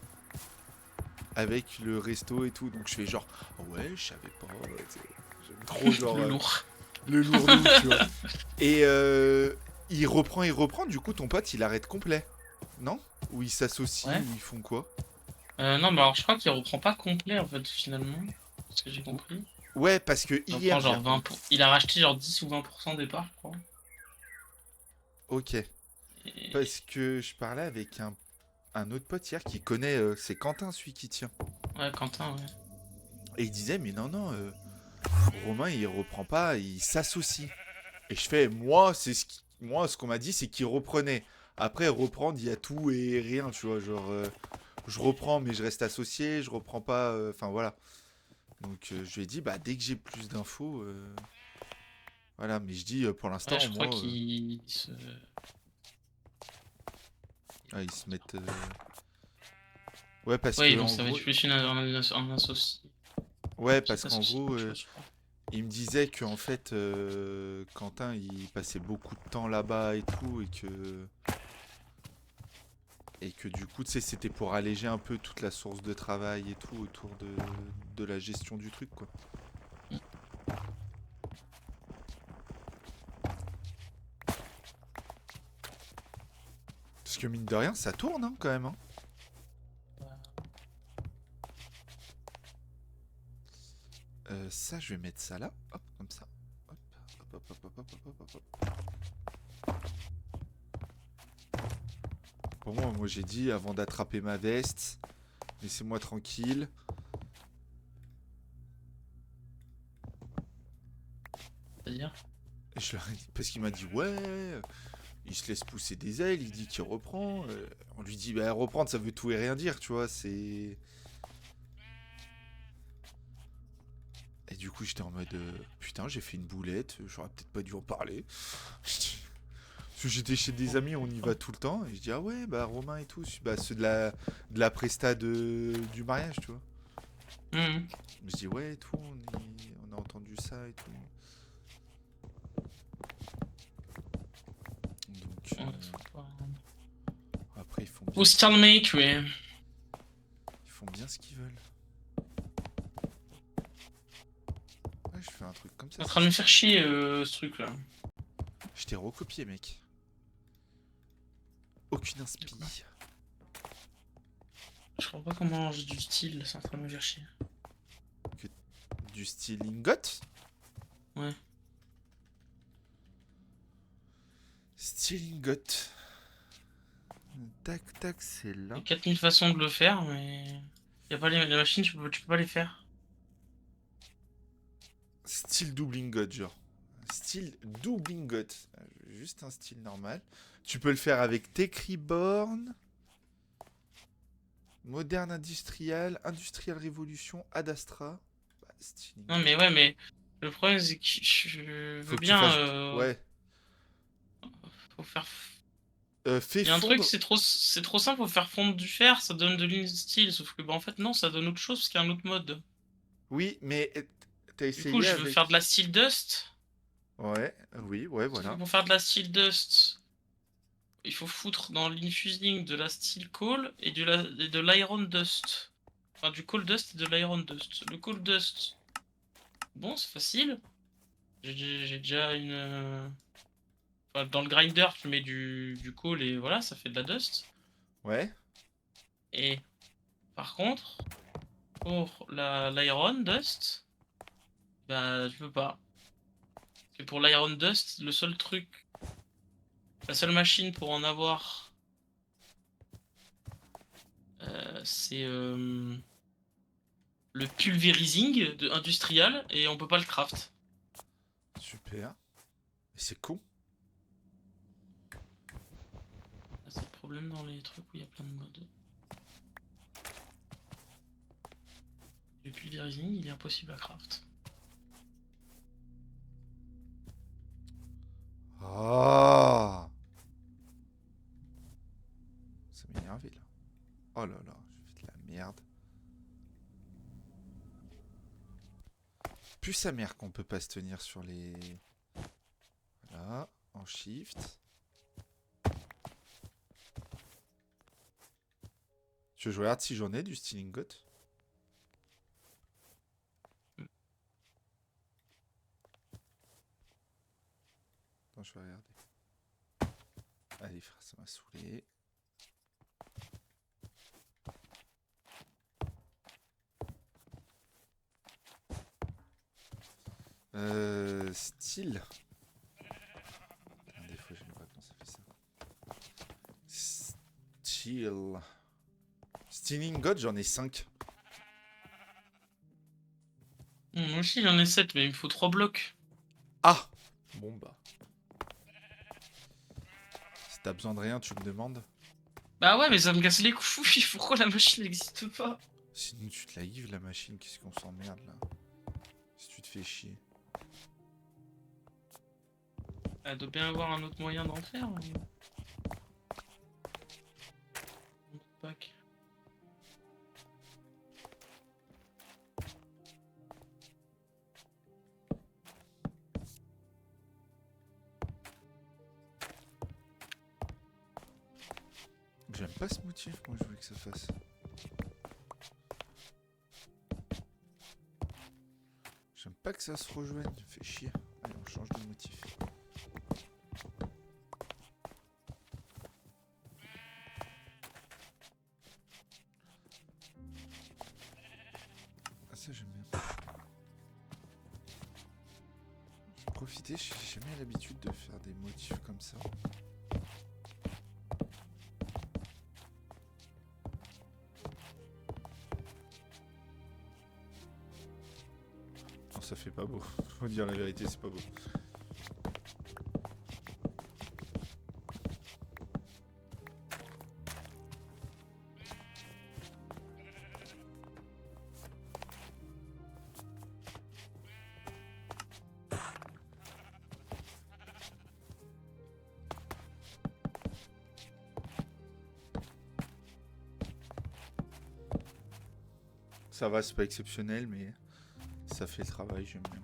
Speaker 1: Avec le resto et tout. Donc je fais genre, oh ouais, je savais pas. J'aime trop, genre.
Speaker 2: Le lourd.
Speaker 1: Le lourdou, tu vois. Et il reprend, du coup ton pote il arrête complet. Non? Ou ils s'associent,
Speaker 2: Ouais.
Speaker 1: ou ils font quoi?
Speaker 2: Non, mais alors je crois qu'il reprend pas complet en fait, finalement. Ce que j'ai compris.
Speaker 1: Ouais, parce que
Speaker 2: Il
Speaker 1: hier
Speaker 2: reprend
Speaker 1: j'ai.
Speaker 2: genre 20 Il a racheté genre 10 ou 20% des parts, je crois.
Speaker 1: Ok.
Speaker 2: Et...
Speaker 1: Parce que je parlais avec un autre pote hier qui connaît. C'est Quentin, celui qui tient.
Speaker 2: Ouais, Quentin, ouais.
Speaker 1: Et il disait, mais non, Romain il reprend pas, il s'associe. Et je fais, moi, moi, ce qu'on m'a dit, c'est qu'il reprenait. Après, reprendre, il y a tout et rien, tu vois. Genre, je reprends, mais je reste associé, je reprends pas. Enfin, voilà. Donc, je lui ai dit, bah, dès que j'ai plus d'infos. Voilà, mais je dis, pour
Speaker 2: Ouais,
Speaker 1: l'instant,
Speaker 2: je crois
Speaker 1: moi.
Speaker 2: qu'il se.
Speaker 1: Ah, ils se mettent. Ouais, parce
Speaker 2: Ouais,
Speaker 1: que,
Speaker 2: ils vont
Speaker 1: en
Speaker 2: ça va
Speaker 1: gros.
Speaker 2: être plus un associé.
Speaker 1: Ouais,
Speaker 2: Petit
Speaker 1: parce qu'en
Speaker 2: associé,
Speaker 1: gros,
Speaker 2: quelque chose, je crois.
Speaker 1: il me disait qu'en fait, Quentin, il passait beaucoup de temps là-bas et tout, et que du coup, tu sais, c'était pour alléger un peu toute la source de travail et tout autour de la gestion du truc, quoi.
Speaker 2: Mm.
Speaker 1: Parce que mine de rien, ça tourne, hein, quand même. Hein. Ça, je vais mettre ça là. Hop, comme ça. Hop, hop, hop, hop, hop, hop, hop, hop. Pour moi, j'ai dit, avant d'attraper ma veste, laissez-moi tranquille.
Speaker 2: C'est-à-dire?
Speaker 1: Et je leur ai dit, parce qu'il m'a dit, ouais, il se laisse pousser des ailes, il dit qu'il reprend. On lui dit, bah reprendre, ça veut tout et rien dire, tu vois, c'est... Et du coup, j'étais en mode, putain, j'ai fait une boulette, j'aurais peut-être pas dû en parler. Parce que j'étais chez des amis, on y va tout le temps, et je dis, ah ouais, bah Romain et tout, bah ceux de la presta du mariage, tu vois.
Speaker 2: Mhm.
Speaker 1: Je dis, ouais, et tout, on a entendu ça et tout. Donc,
Speaker 2: Ouais, faut pas-
Speaker 1: après,
Speaker 2: Au stalemate, oui.
Speaker 1: ils font bien ce qu'ils veulent. Ouais, je fais un truc comme ça.
Speaker 2: En train de me faire chier, ce truc-là.
Speaker 1: Je t'ai recopié, mec. Aucune inspi.
Speaker 2: Je crois pas comment j'ai du style, c'est en train de me faire chier.
Speaker 1: Du style ingot.
Speaker 2: Ouais.
Speaker 1: Style ingot. Tac, tac, c'est
Speaker 2: Il
Speaker 1: là.
Speaker 2: y a 4000 façons de le faire, mais... Y a pas les machines, tu peux pas les faire.
Speaker 1: Style double ingot, genre. Style double ingot. Juste un style normal. Tu peux le faire avec Tecriborn, Moderne Industrial, Industrial Révolution, Ad Astra. Bah, style
Speaker 2: Non,
Speaker 1: ingot.
Speaker 2: mais ouais, mais... Le problème, c'est que je
Speaker 1: Faut
Speaker 2: veux
Speaker 1: que tu
Speaker 2: bien...
Speaker 1: fasses. Ouais.
Speaker 2: Faut faire...
Speaker 1: Fais
Speaker 2: Il y a un truc,
Speaker 1: fondre.
Speaker 2: c'est trop simple, faut faire fondre du fer, ça donne de l'instyle, sauf que bah en fait non, ça donne autre chose parce qu'il y a un autre mode.
Speaker 1: Oui, mais t'as
Speaker 2: Du coup,
Speaker 1: essayé
Speaker 2: je veux faire de
Speaker 1: avec.
Speaker 2: la steel dust,
Speaker 1: Ouais, oui, ouais,
Speaker 2: sauf que
Speaker 1: voilà.
Speaker 2: pour faire de la steel dust, il faut foutre dans l'infusing de la steel coal et de l'iron dust. Enfin, du coal dust et de l'iron dust. Le coal dust, bon, c'est facile. J'ai déjà une... Enfin, dans le grinder, tu mets du coal et voilà, ça fait de la dust.
Speaker 1: Ouais.
Speaker 2: Et par contre, pour l'iron dust, bah, je peux pas. Et pour l'Iron Dust, le seul truc, la seule machine pour en avoir, c'est le pulverizing de industrial et on peut pas le craft.
Speaker 1: Super. Et c'est con.
Speaker 2: C'est le problème dans les trucs où il y a plein de modes. Le pulverizing, il est impossible à craft.
Speaker 1: Ah. Ça m'énerve là. Oh là là, j'ai fait de la merde. Plus sa mère qu'on peut pas se tenir sur les... Voilà, en shift. Je regarde si j'en ai du stealing got. Attends, je vais regarder. Allez frère, ça m'a saoulé. Style. Des fois, je ne sais pas comment ça fait ça. Style. Stealing God, j'en ai 5.
Speaker 2: Moi aussi j'en ai 7, mais il me faut 3 blocs.
Speaker 1: Ah. Bon bah. Si t'as besoin de rien, tu me demandes.
Speaker 2: Bah ouais, mais ça me casse les couilles, pourquoi la machine n'existe pas?
Speaker 1: Sinon, tu te la gives la machine, qu'est-ce qu'on s'emmerde là. Si tu te fais chier.
Speaker 2: Elle doit bien avoir un autre moyen d'en faire. Pack.
Speaker 1: J'aime pas ce motif, moi je voulais que ça fasse. J'aime pas que ça se rejoigne, fait chier. Allez, on change de motif. Ah ça j'aime bien. Je vais profiter, j'ai jamais l'habitude de faire des motifs comme ça. Non, ça fait pas beau. Faut dire la vérité, c'est pas beau. Ça va, c'est pas exceptionnel, mais ça fait le travail, j'aime bien.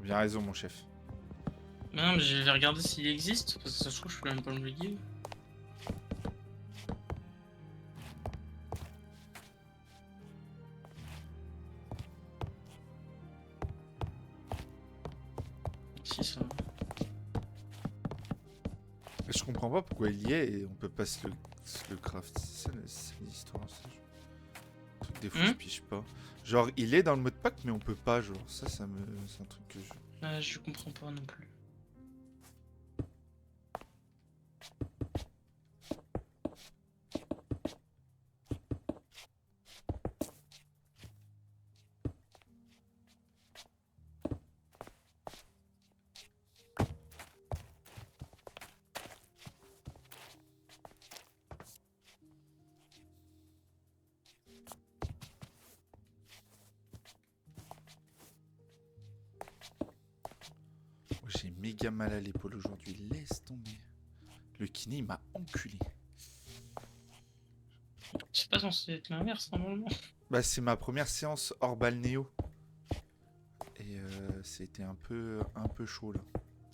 Speaker 1: Bien raison, mon chef.
Speaker 2: Mais non, mais je vais regarder s'il existe, parce que ça se trouve, je peux même pas me le give. Si, ça.
Speaker 1: Je comprends pas pourquoi il y est et on peut pas se le craft. C'est l'histoire. Des fois, je pige pas. Genre, il est dans le mode pack, mais on peut pas. Genre, ça me. C'est un truc que je.
Speaker 2: Je comprends pas non plus.
Speaker 1: J'ai méga mal à l'épaule aujourd'hui. Laisse tomber. Le kiné, il m'a enculé.
Speaker 2: C'est pas censé être l'inverse normalement.
Speaker 1: Bah, c'est ma première séance hors balnéo. Et c'était un peu chaud là.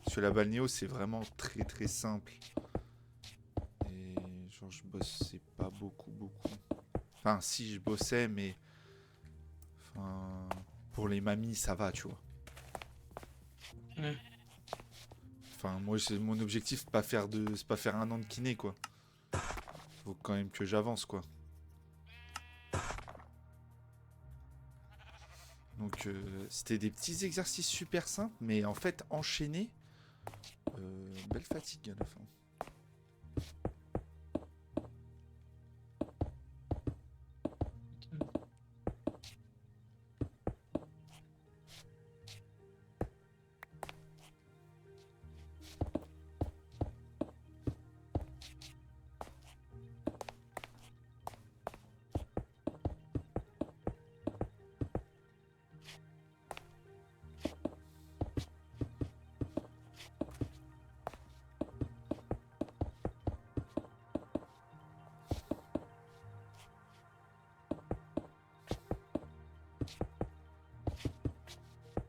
Speaker 1: Parce que la balnéo, c'est vraiment très très simple. Et genre, je bossais pas beaucoup. Enfin, si, je bossais, mais. Enfin. Pour les mamies, ça va, tu vois.
Speaker 2: Ouais.
Speaker 1: Enfin, moi, mon objectif, c'est pas faire 1 an de kiné, quoi. Faut quand même que j'avance, quoi. Donc, c'était des petits exercices super simples, mais en fait, enchaînés, belle fatigue à la fin.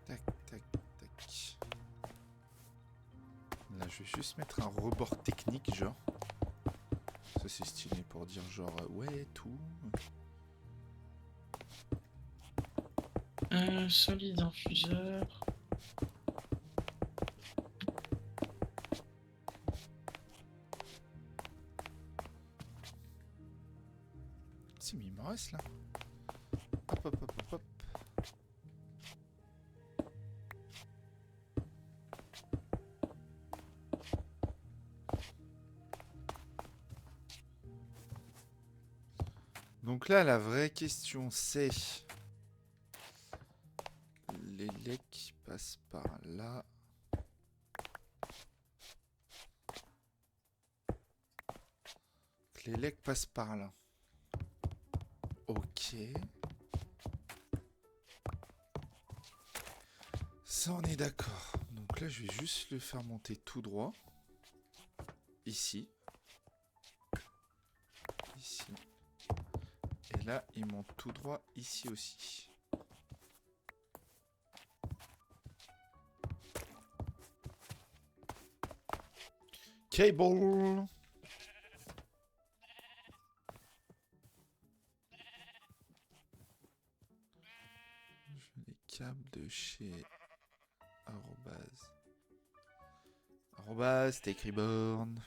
Speaker 1: Tac, tac, tac. Là, je vais juste mettre un rebord technique, genre. Ça, c'est stylé pour dire, genre, ouais, tout.
Speaker 2: Solide infuseur.
Speaker 1: Si, mais il me reste là. Hop, hop, hop, hop, hop. Donc là, la vraie question, c'est... Les lecs passent par là. Les lecs passent par là. Ok. Ça, on est d'accord. Donc là, je vais juste le faire monter tout droit. Ici. Ici. Et là, il monte tout droit ici aussi. Cable. Les câbles de chez arrobase. Arrobase, take reborn.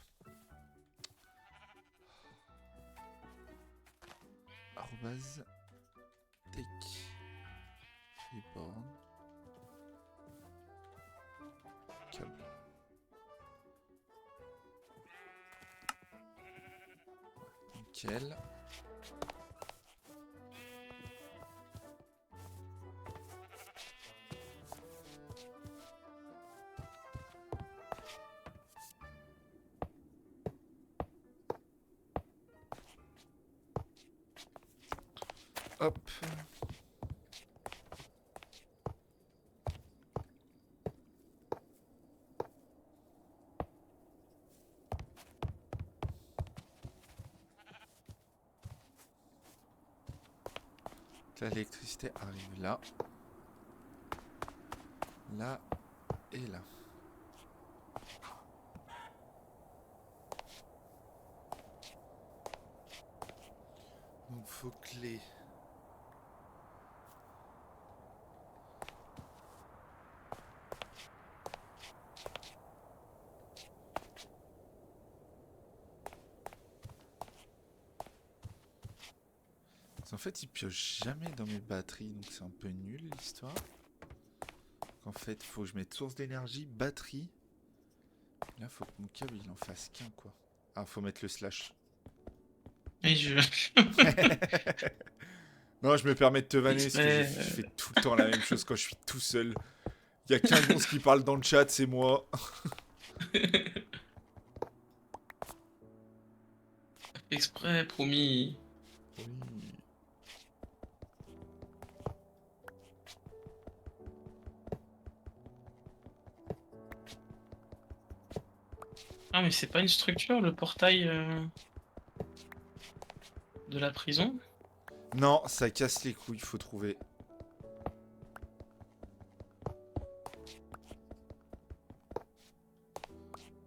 Speaker 1: Arrobase, take reborn. nickel. Hop. L'électricité arrive là. Là et là. Donc faut clé. En fait, il pioche jamais dans mes batteries, donc c'est un peu nul l'histoire. En fait, faut que je mette source d'énergie, batterie. Là, faut que mon câble il en fasse qu'un quoi. Ah, faut mettre le slash.
Speaker 2: Et je.
Speaker 1: Non, je me permets de te vanner parce que
Speaker 2: Exprès.
Speaker 1: je fais tout le temps la même chose quand je suis tout seul. Il y a qu'un gonze qui parle dans le chat, c'est moi.
Speaker 2: Exprès, promis.
Speaker 1: Oui.
Speaker 2: Ah, mais c'est pas une structure, le portail de la prison?
Speaker 1: Non, ça casse les couilles, faut trouver.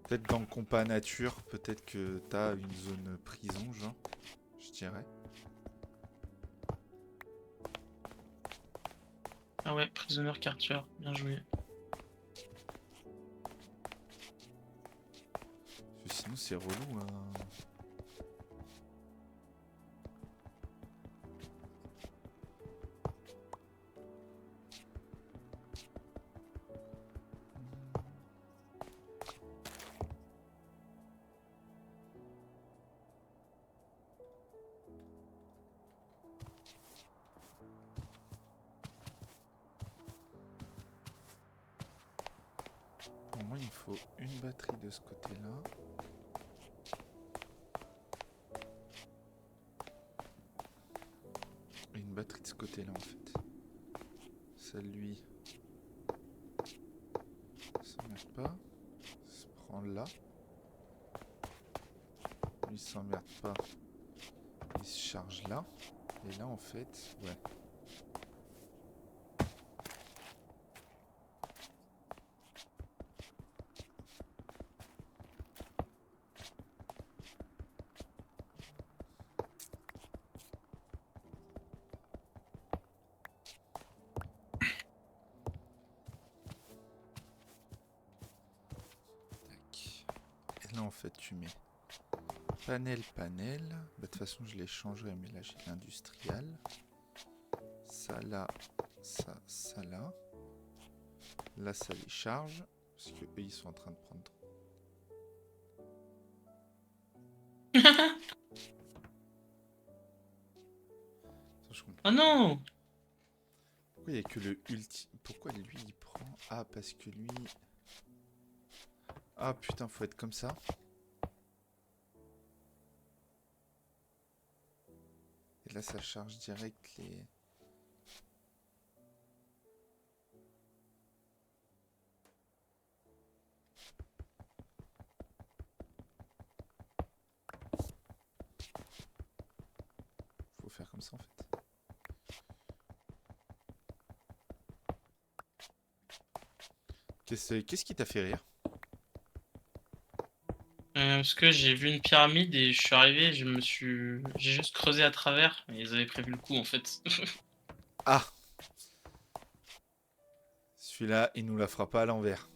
Speaker 1: Peut-être dans le compas nature, peut-être que t'as une zone prison, genre. Je dirais.
Speaker 2: Ah ouais, Prisoner Carter, bien joué.
Speaker 1: Parce que sinon, c'est relou. Hein. Pour moi, il me faut une batterie de ce côté-là. Et une batterie de ce côté-là, en fait. Ça, lui... s'emmerde pas. Se prend là. Lui, s'emmerde pas. Il se charge là. Et là, en fait... Ouais. Et là, en fait, tu mets panel, panel. Bah, de toute façon, je les changerai, mais là, j'ai l'industrial. Ça, là. Ça, ça, là. Là, ça les charge. Parce que eux, ils sont en train de prendre... Attends, je comprends.
Speaker 2: Oh non!
Speaker 1: Pourquoi il n'y a que le ulti... Pourquoi lui, il prend... Ah, parce que lui... Ah, putain, faut être comme ça. Et là, ça charge direct les... Faut faire comme ça, en fait. Qu'est-ce qui t'a fait rire?
Speaker 2: Parce que j'ai vu une pyramide et je suis arrivé, j'ai juste creusé à travers et ils avaient prévu le coup en fait.
Speaker 1: Ah! Celui-là, il nous la fera pas à l'envers.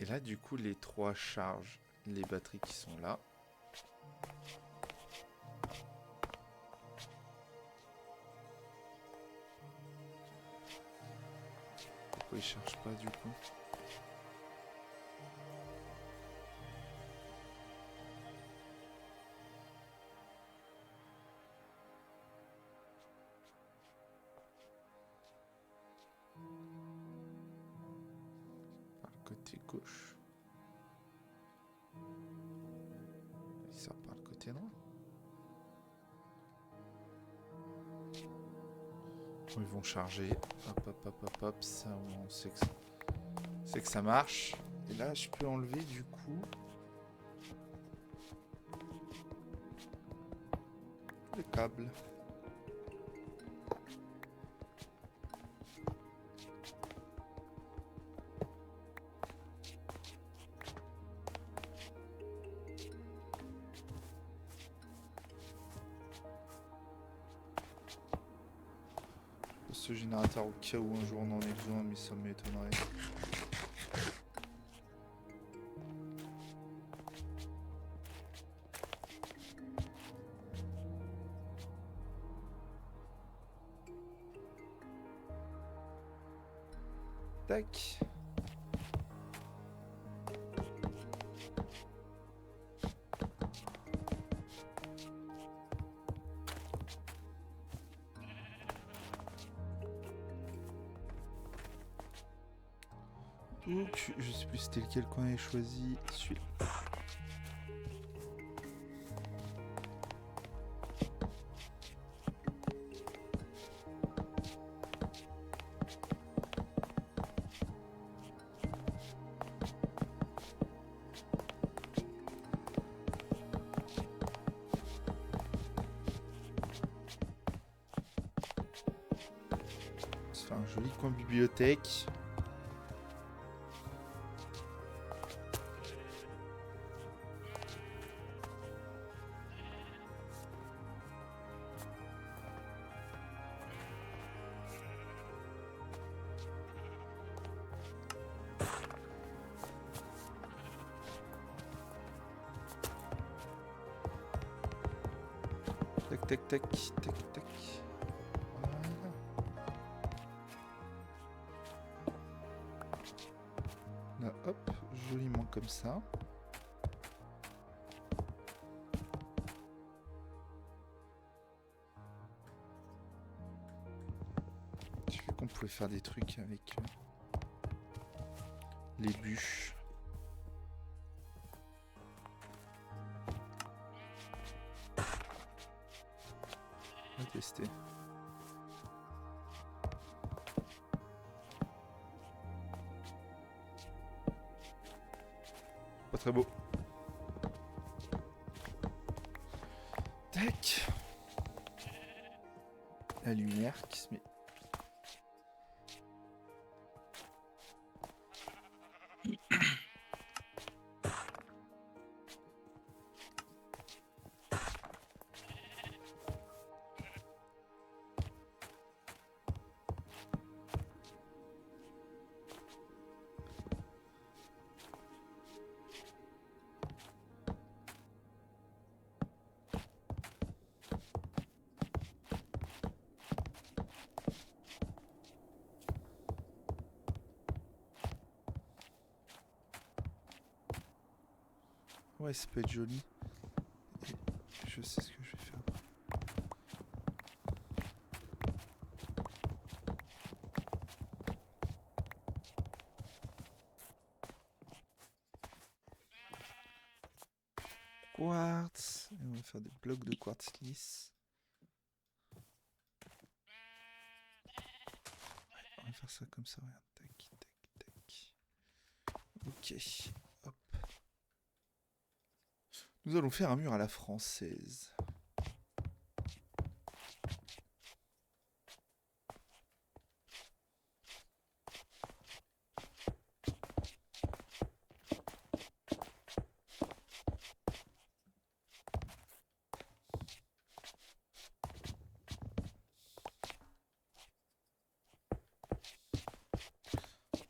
Speaker 1: Et là, du coup, les trois chargent les batteries qui sont là. Pourquoi ils chargent pas, du coup? gauche. Il sort par le côté droit. Ils vont charger. Hop, hop, hop, hop, hop. Ça, on sait que ça marche. Et là, je peux enlever du coup les câbles. Ce générateur au cas où un jour on en ait besoin, mais ça m'étonnerait. Tac. Donc, je sais plus c'était lequel qu'on avait choisi. Celui-là. Ça fait un joli coin bibliothèque. Tac, tac, tac, tac, tac. Voilà. Là, hop, joliment comme ça. J'ai vu qu'on pouvait faire des trucs avec les bûches. On va tester. Pas très beau. Tac. La lumière qui se met. Ouais, ça peut être joli. Et je sais ce que je vais faire. Quartz. Et on va faire des blocs de quartz lisse. On va faire ça comme ça, regarde. Tac, tac, tac. Ok. Hop. Nous allons faire un mur à la française.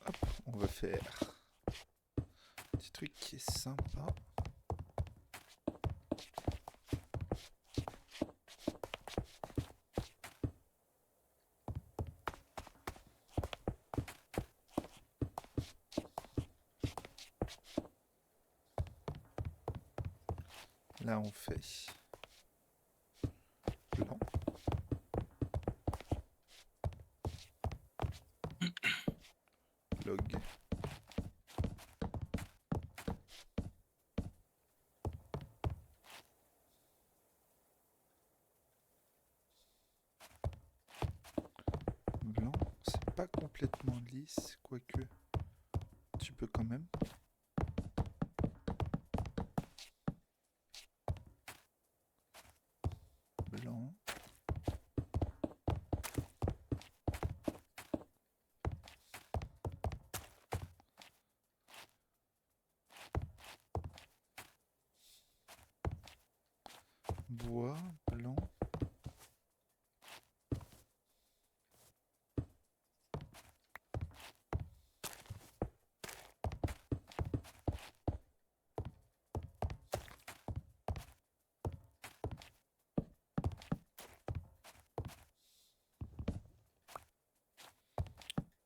Speaker 1: Hop, on va faire un petit truc qui est sympa. Là, on fait blanc. Log. pas complètement lisse, quoique tu peux quand même. Blanc. Bois, blanc.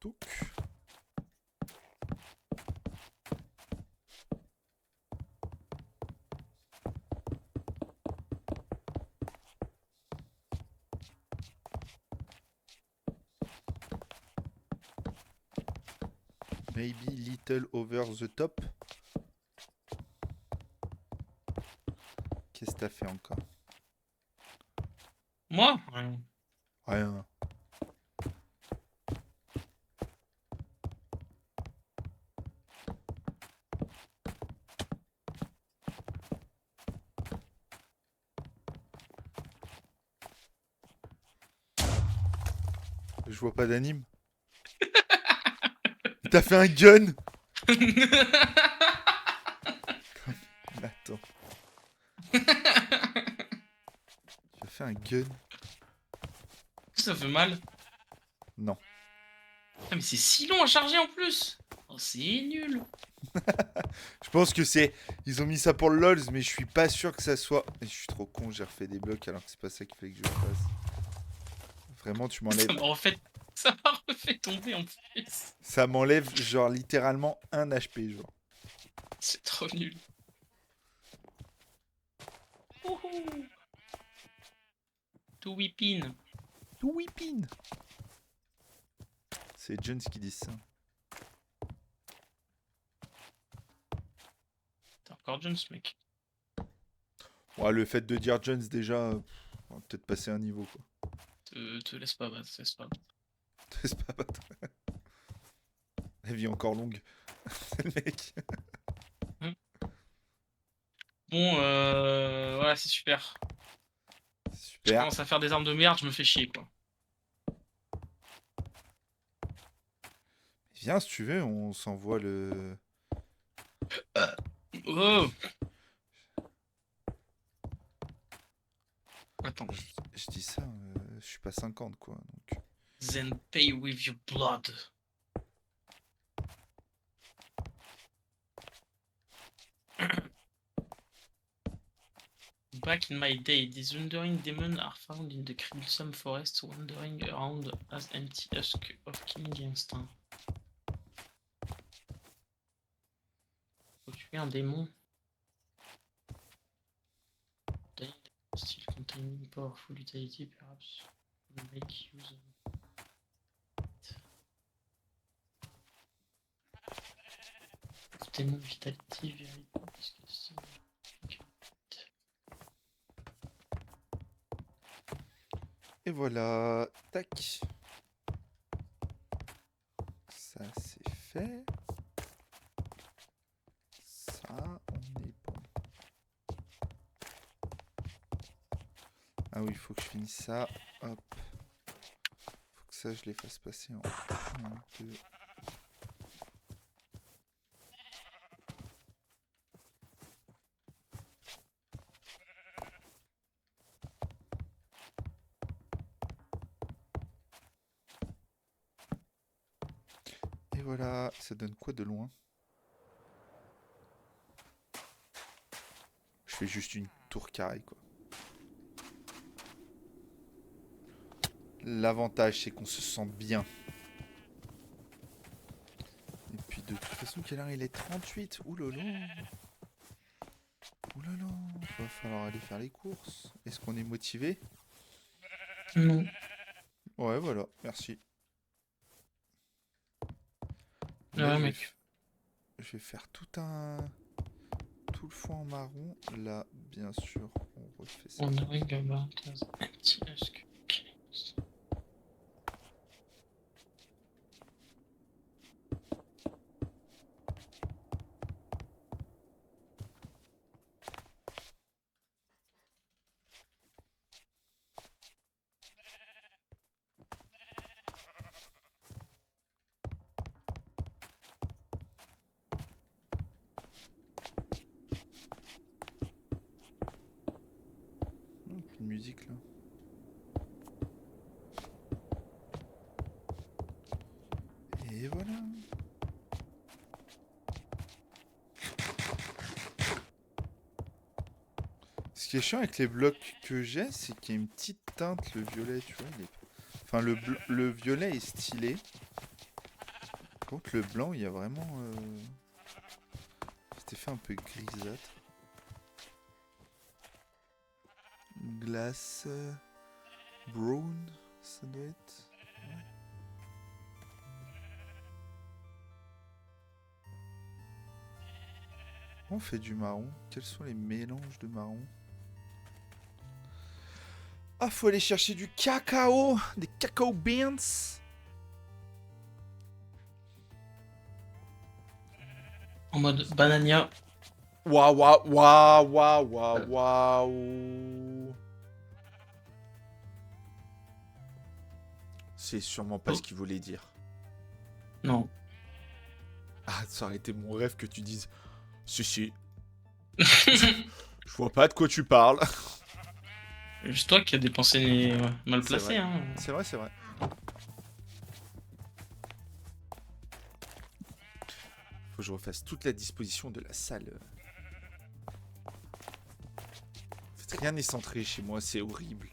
Speaker 1: Touc. Maybe little over the top. Qu'est-ce que t'as fait encore?
Speaker 2: Moi?
Speaker 1: Rien. Je vois pas d'anime. T'as fait un gun. Attends. Tu as fait un gun?
Speaker 2: Ça fait mal.
Speaker 1: Non.
Speaker 2: Ah, mais c'est si long à charger en plus. Oh, c'est nul.
Speaker 1: Je pense que c'est... Ils ont mis ça pour le LOLs, mais je suis pas sûr que ça soit... Je suis trop con, j'ai refait des blocs alors que c'est pas ça qu'il fallait que je fasse. Vraiment, tu m'enlèves...
Speaker 2: Ça m'a refait tomber en plus.
Speaker 1: Ça m'enlève genre littéralement un HP, genre.
Speaker 2: C'est trop nul. Wouhou. To whipping.
Speaker 1: Tout whipping. C'est Jones qui dit ça.
Speaker 2: T'es encore Jones, mec.
Speaker 1: Ouais, le fait de dire Jones déjà... on va peut-être passer un niveau, quoi.
Speaker 2: Te laisse pas battre, te laisse pas battre.
Speaker 1: C'est pas battre. La vie encore longue. C'est le mec.
Speaker 2: Bon, voilà, c'est super. Je
Speaker 1: Super.
Speaker 2: commence à faire des armes de merde, je me fais chier, quoi.
Speaker 1: Viens, si tu veux, on s'envoie le...
Speaker 2: Oh! Attends.
Speaker 1: Je dis ça, je suis pas 50, quoi. Donc...
Speaker 2: Then pay with your blood. Back in my day, these wandering demons are found in the Crimson Forest, wandering around as empty husk of killing instinct. Faut tuer un démon. Still containing powerful utility, perhaps will make use of it. Démon vitality, very disgusting.
Speaker 1: Et voilà, tac. Ça c'est fait. Ça, on est bon. Ah oui, il faut que je finisse ça. Hop. Faut que ça, je les fasse passer en 1, 2. Et voilà, ça donne quoi de loin? Je fais juste une tour carrée, quoi. L'avantage, c'est qu'on se sent bien. Et puis, de toute façon, quelle heure il est? 38. Oulala. Oulala. Va falloir aller faire les courses. Est-ce qu'on est motivé?
Speaker 2: Non.
Speaker 1: Ouais, voilà. Merci.
Speaker 2: Ouais, mec.
Speaker 1: Je vais faire tout le fond en marron. Là, bien sûr, on refait ça.
Speaker 2: Wandering about as empty husk.
Speaker 1: musique là. Et voilà. Ce qui est chiant avec les blocs que j'ai, c'est qu'il y a une petite teinte, le violet, tu vois. Enfin, le violet est stylé. Contre le blanc, il y a vraiment cet effet un peu grisâtre. Glace brown, ça doit être. Ouais. On fait du marron. Quels sont les mélanges de marron? Ah, faut aller chercher du cacao, des cacao beans.
Speaker 2: En mode banania.
Speaker 1: Waouh, waouh, waouh, waouh, waouh, waouh. C'est sûrement pas ce qu'il voulait dire.
Speaker 2: Non.
Speaker 1: Ah, ça aurait été mon rêve que tu dises. Si. Je vois pas de quoi tu parles.
Speaker 2: Juste toi qui as des pensées mal
Speaker 1: C'est
Speaker 2: placées.
Speaker 1: vrai.
Speaker 2: Hein.
Speaker 1: C'est vrai, c'est vrai. Faut que je refasse toute la disposition de la salle. En fait, rien n'est centré chez moi, c'est horrible.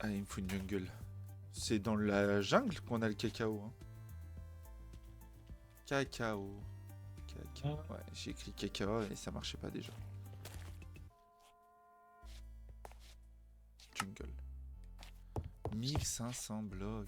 Speaker 1: Ah, il me faut une jungle. C'est dans la jungle qu'on a le cacao. Hein. Cacao. Ouais, j'ai écrit cacao et ça marchait pas déjà. Jungle. 1500 blocs.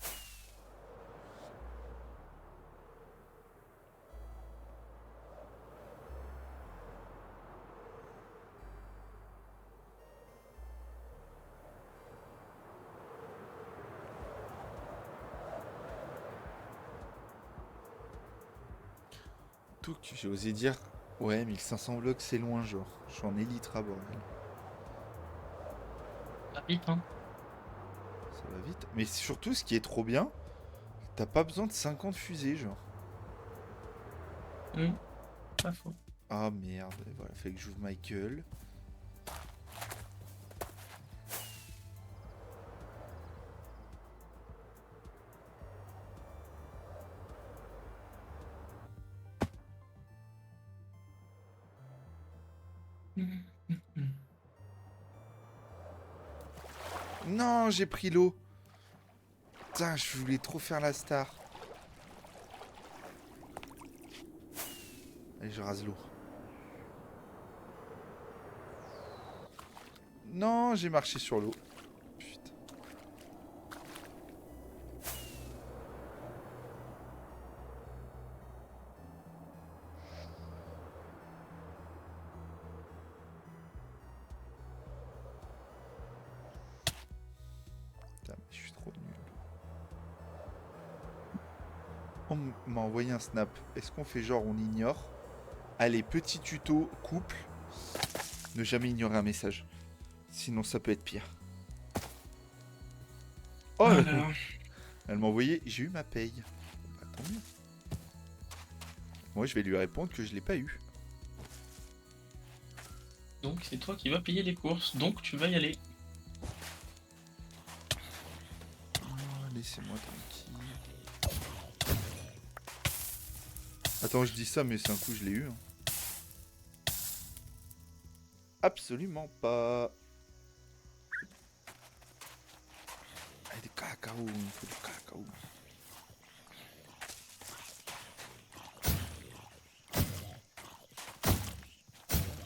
Speaker 1: Tout que j'ai osé dire. Ouais, 1500 blocs, c'est loin, genre. Je suis en élytra, bordel.
Speaker 2: Ça va vite, hein.
Speaker 1: Ça va vite. Mais surtout, ce qui est trop bien, t'as pas besoin de 50 fusées, genre.
Speaker 2: Pas faux.
Speaker 1: Ah merde, et voilà, fait que j'ouvre ma gueule. Non, j'ai pris l'eau. Putain, je voulais trop faire la star. Allez, je rase l'eau. Non, j'ai marché sur l'eau. Putain. Putain, mais je suis trop nul. On m'a envoyé un snap. Est-ce qu'on fait genre on ignore? Allez, petit tuto couple. Ne jamais ignorer un message. Sinon ça peut être pire. Oh,
Speaker 2: Ah là là.
Speaker 1: elle m'a envoyé, j'ai eu ma paye. Bah, tant mieux. Moi je vais lui répondre que je l'ai pas eu.
Speaker 2: Donc c'est toi qui vas payer les courses, donc tu vas y aller.
Speaker 1: Oh, laissez-moi tranquille. Attends, je dis ça, mais c'est un coup je l'ai eu. Hein. Absolument pas. Ah, des cacao, il me faut du cacao.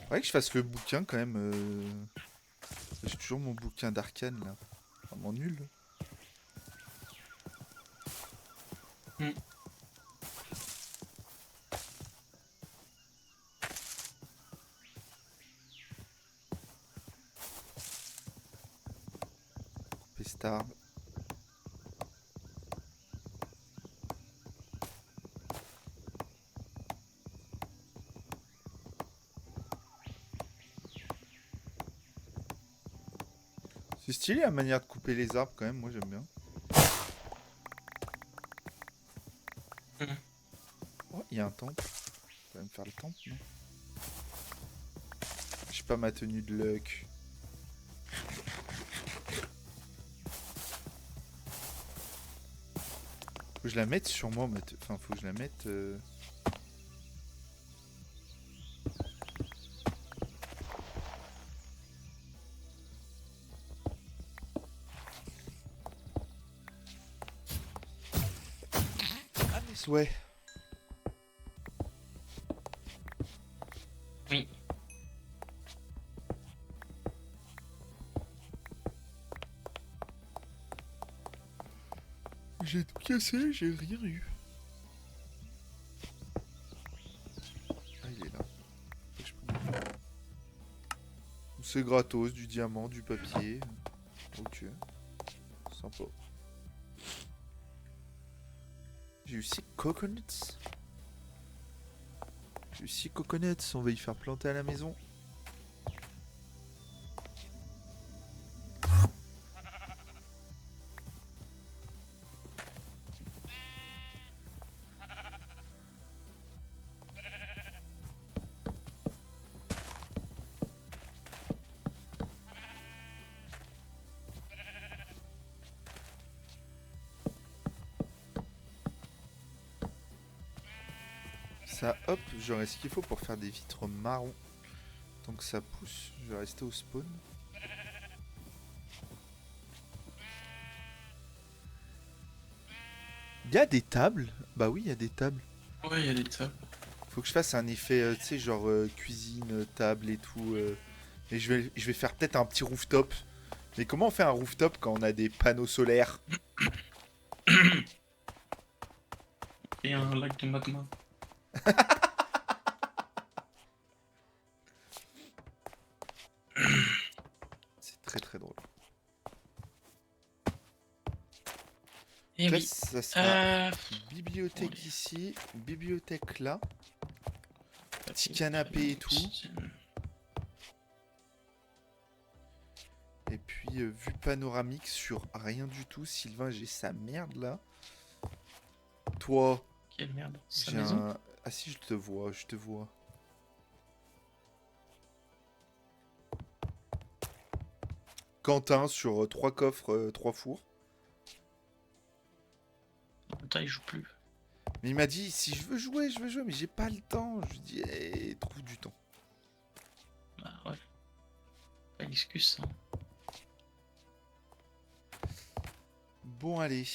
Speaker 1: Faudrait que je fasse le bouquin quand même. J'ai toujours mon bouquin d'arcane là. Vraiment nul.
Speaker 2: Hmm.
Speaker 1: Pestar. C'est stylé la manière de couper les arbres quand même, moi j'aime bien. Oh, il y a un temple. Je vais me faire le temple, non? Je pas ma tenue de luck. Faut que je la mette sur moi, enfin faut que je la mette... Ah mes souhaits.
Speaker 2: Oui.
Speaker 1: J'ai tout cassé, j'ai rien eu. Ah, il est là. C'est gratos, du diamant, du papier. Ok. Sympa. J'ai eu 6 coconuts. J'ai eu 6 coconuts, on va y faire planter à la maison. Ça, hop, j'aurai ce qu'il faut pour faire des vitres marron. Tant que ça pousse, je vais rester au spawn. Il y a des tables? Bah oui, il y a des tables.
Speaker 2: Ouais, il y a des tables.
Speaker 1: Faut que je fasse un effet, tu sais, genre cuisine, table et tout. Et je vais faire peut-être un petit rooftop. Mais comment on fait un rooftop quand on a des panneaux solaires?
Speaker 2: Et un lac de magma.
Speaker 1: C'est très très drôle.
Speaker 2: Et
Speaker 1: Là,
Speaker 2: oui.
Speaker 1: ça sera bibliothèque ici, bibliothèque là. Petit canapé et tout. Et puis vue panoramique sur rien du tout. Sylvain, j'ai sa merde là. Toi,
Speaker 2: Quelle merde. Sa
Speaker 1: j'ai
Speaker 2: maison.
Speaker 1: un... Ah si, je te vois, je te vois. Quentin sur 3 coffres, 3 fours.
Speaker 2: Putain, il joue plus.
Speaker 1: Mais il m'a dit, si je veux jouer, mais j'ai pas le temps. Je lui dis, trouve du temps.
Speaker 2: Bah ouais. Pas une excuse, ça.
Speaker 1: Bon, allez.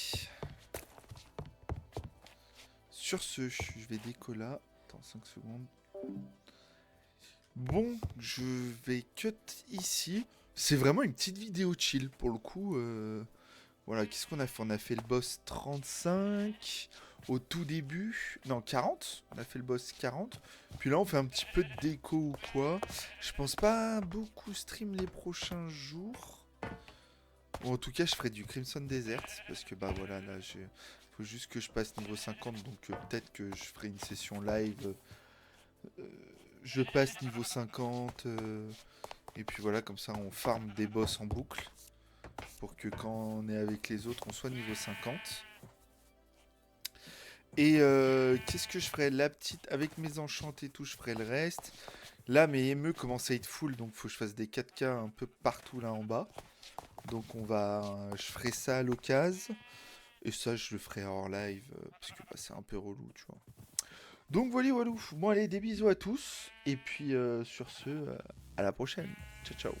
Speaker 1: Sur ce, je vais décoller là. Attends, 5 secondes. Bon, je vais cut ici. C'est vraiment une petite vidéo chill pour le coup. Voilà, qu'est-ce qu'on a fait? On a fait le boss 35 au tout début. Non, 40. On a fait le boss 40. Puis là, on fait un petit peu de déco ou quoi. Je pense pas beaucoup stream les prochains jours. Ou en tout cas, je ferai du Crimson Desert. Parce que bah voilà, là, faut juste que je passe niveau 50. Donc peut-être que je ferai une session live. Je passe niveau 50. Et puis voilà, comme ça, on farm des boss en boucle. Pour que quand on est avec les autres, on soit niveau 50. Et qu'est-ce que je ferai? La petite, avec mes enchantes et tout, je ferai le reste. Là, mes ME commencent à être full, donc faut que je fasse des 4K un peu partout là en bas. Donc je ferai ça à l'occasion. Et ça, je le ferai hors live, parce que bah, c'est un peu relou, tu vois. Donc voilà, voilà. Bon, allez, des bisous à tous. Et puis sur ce, à la prochaine. Ciao, ciao.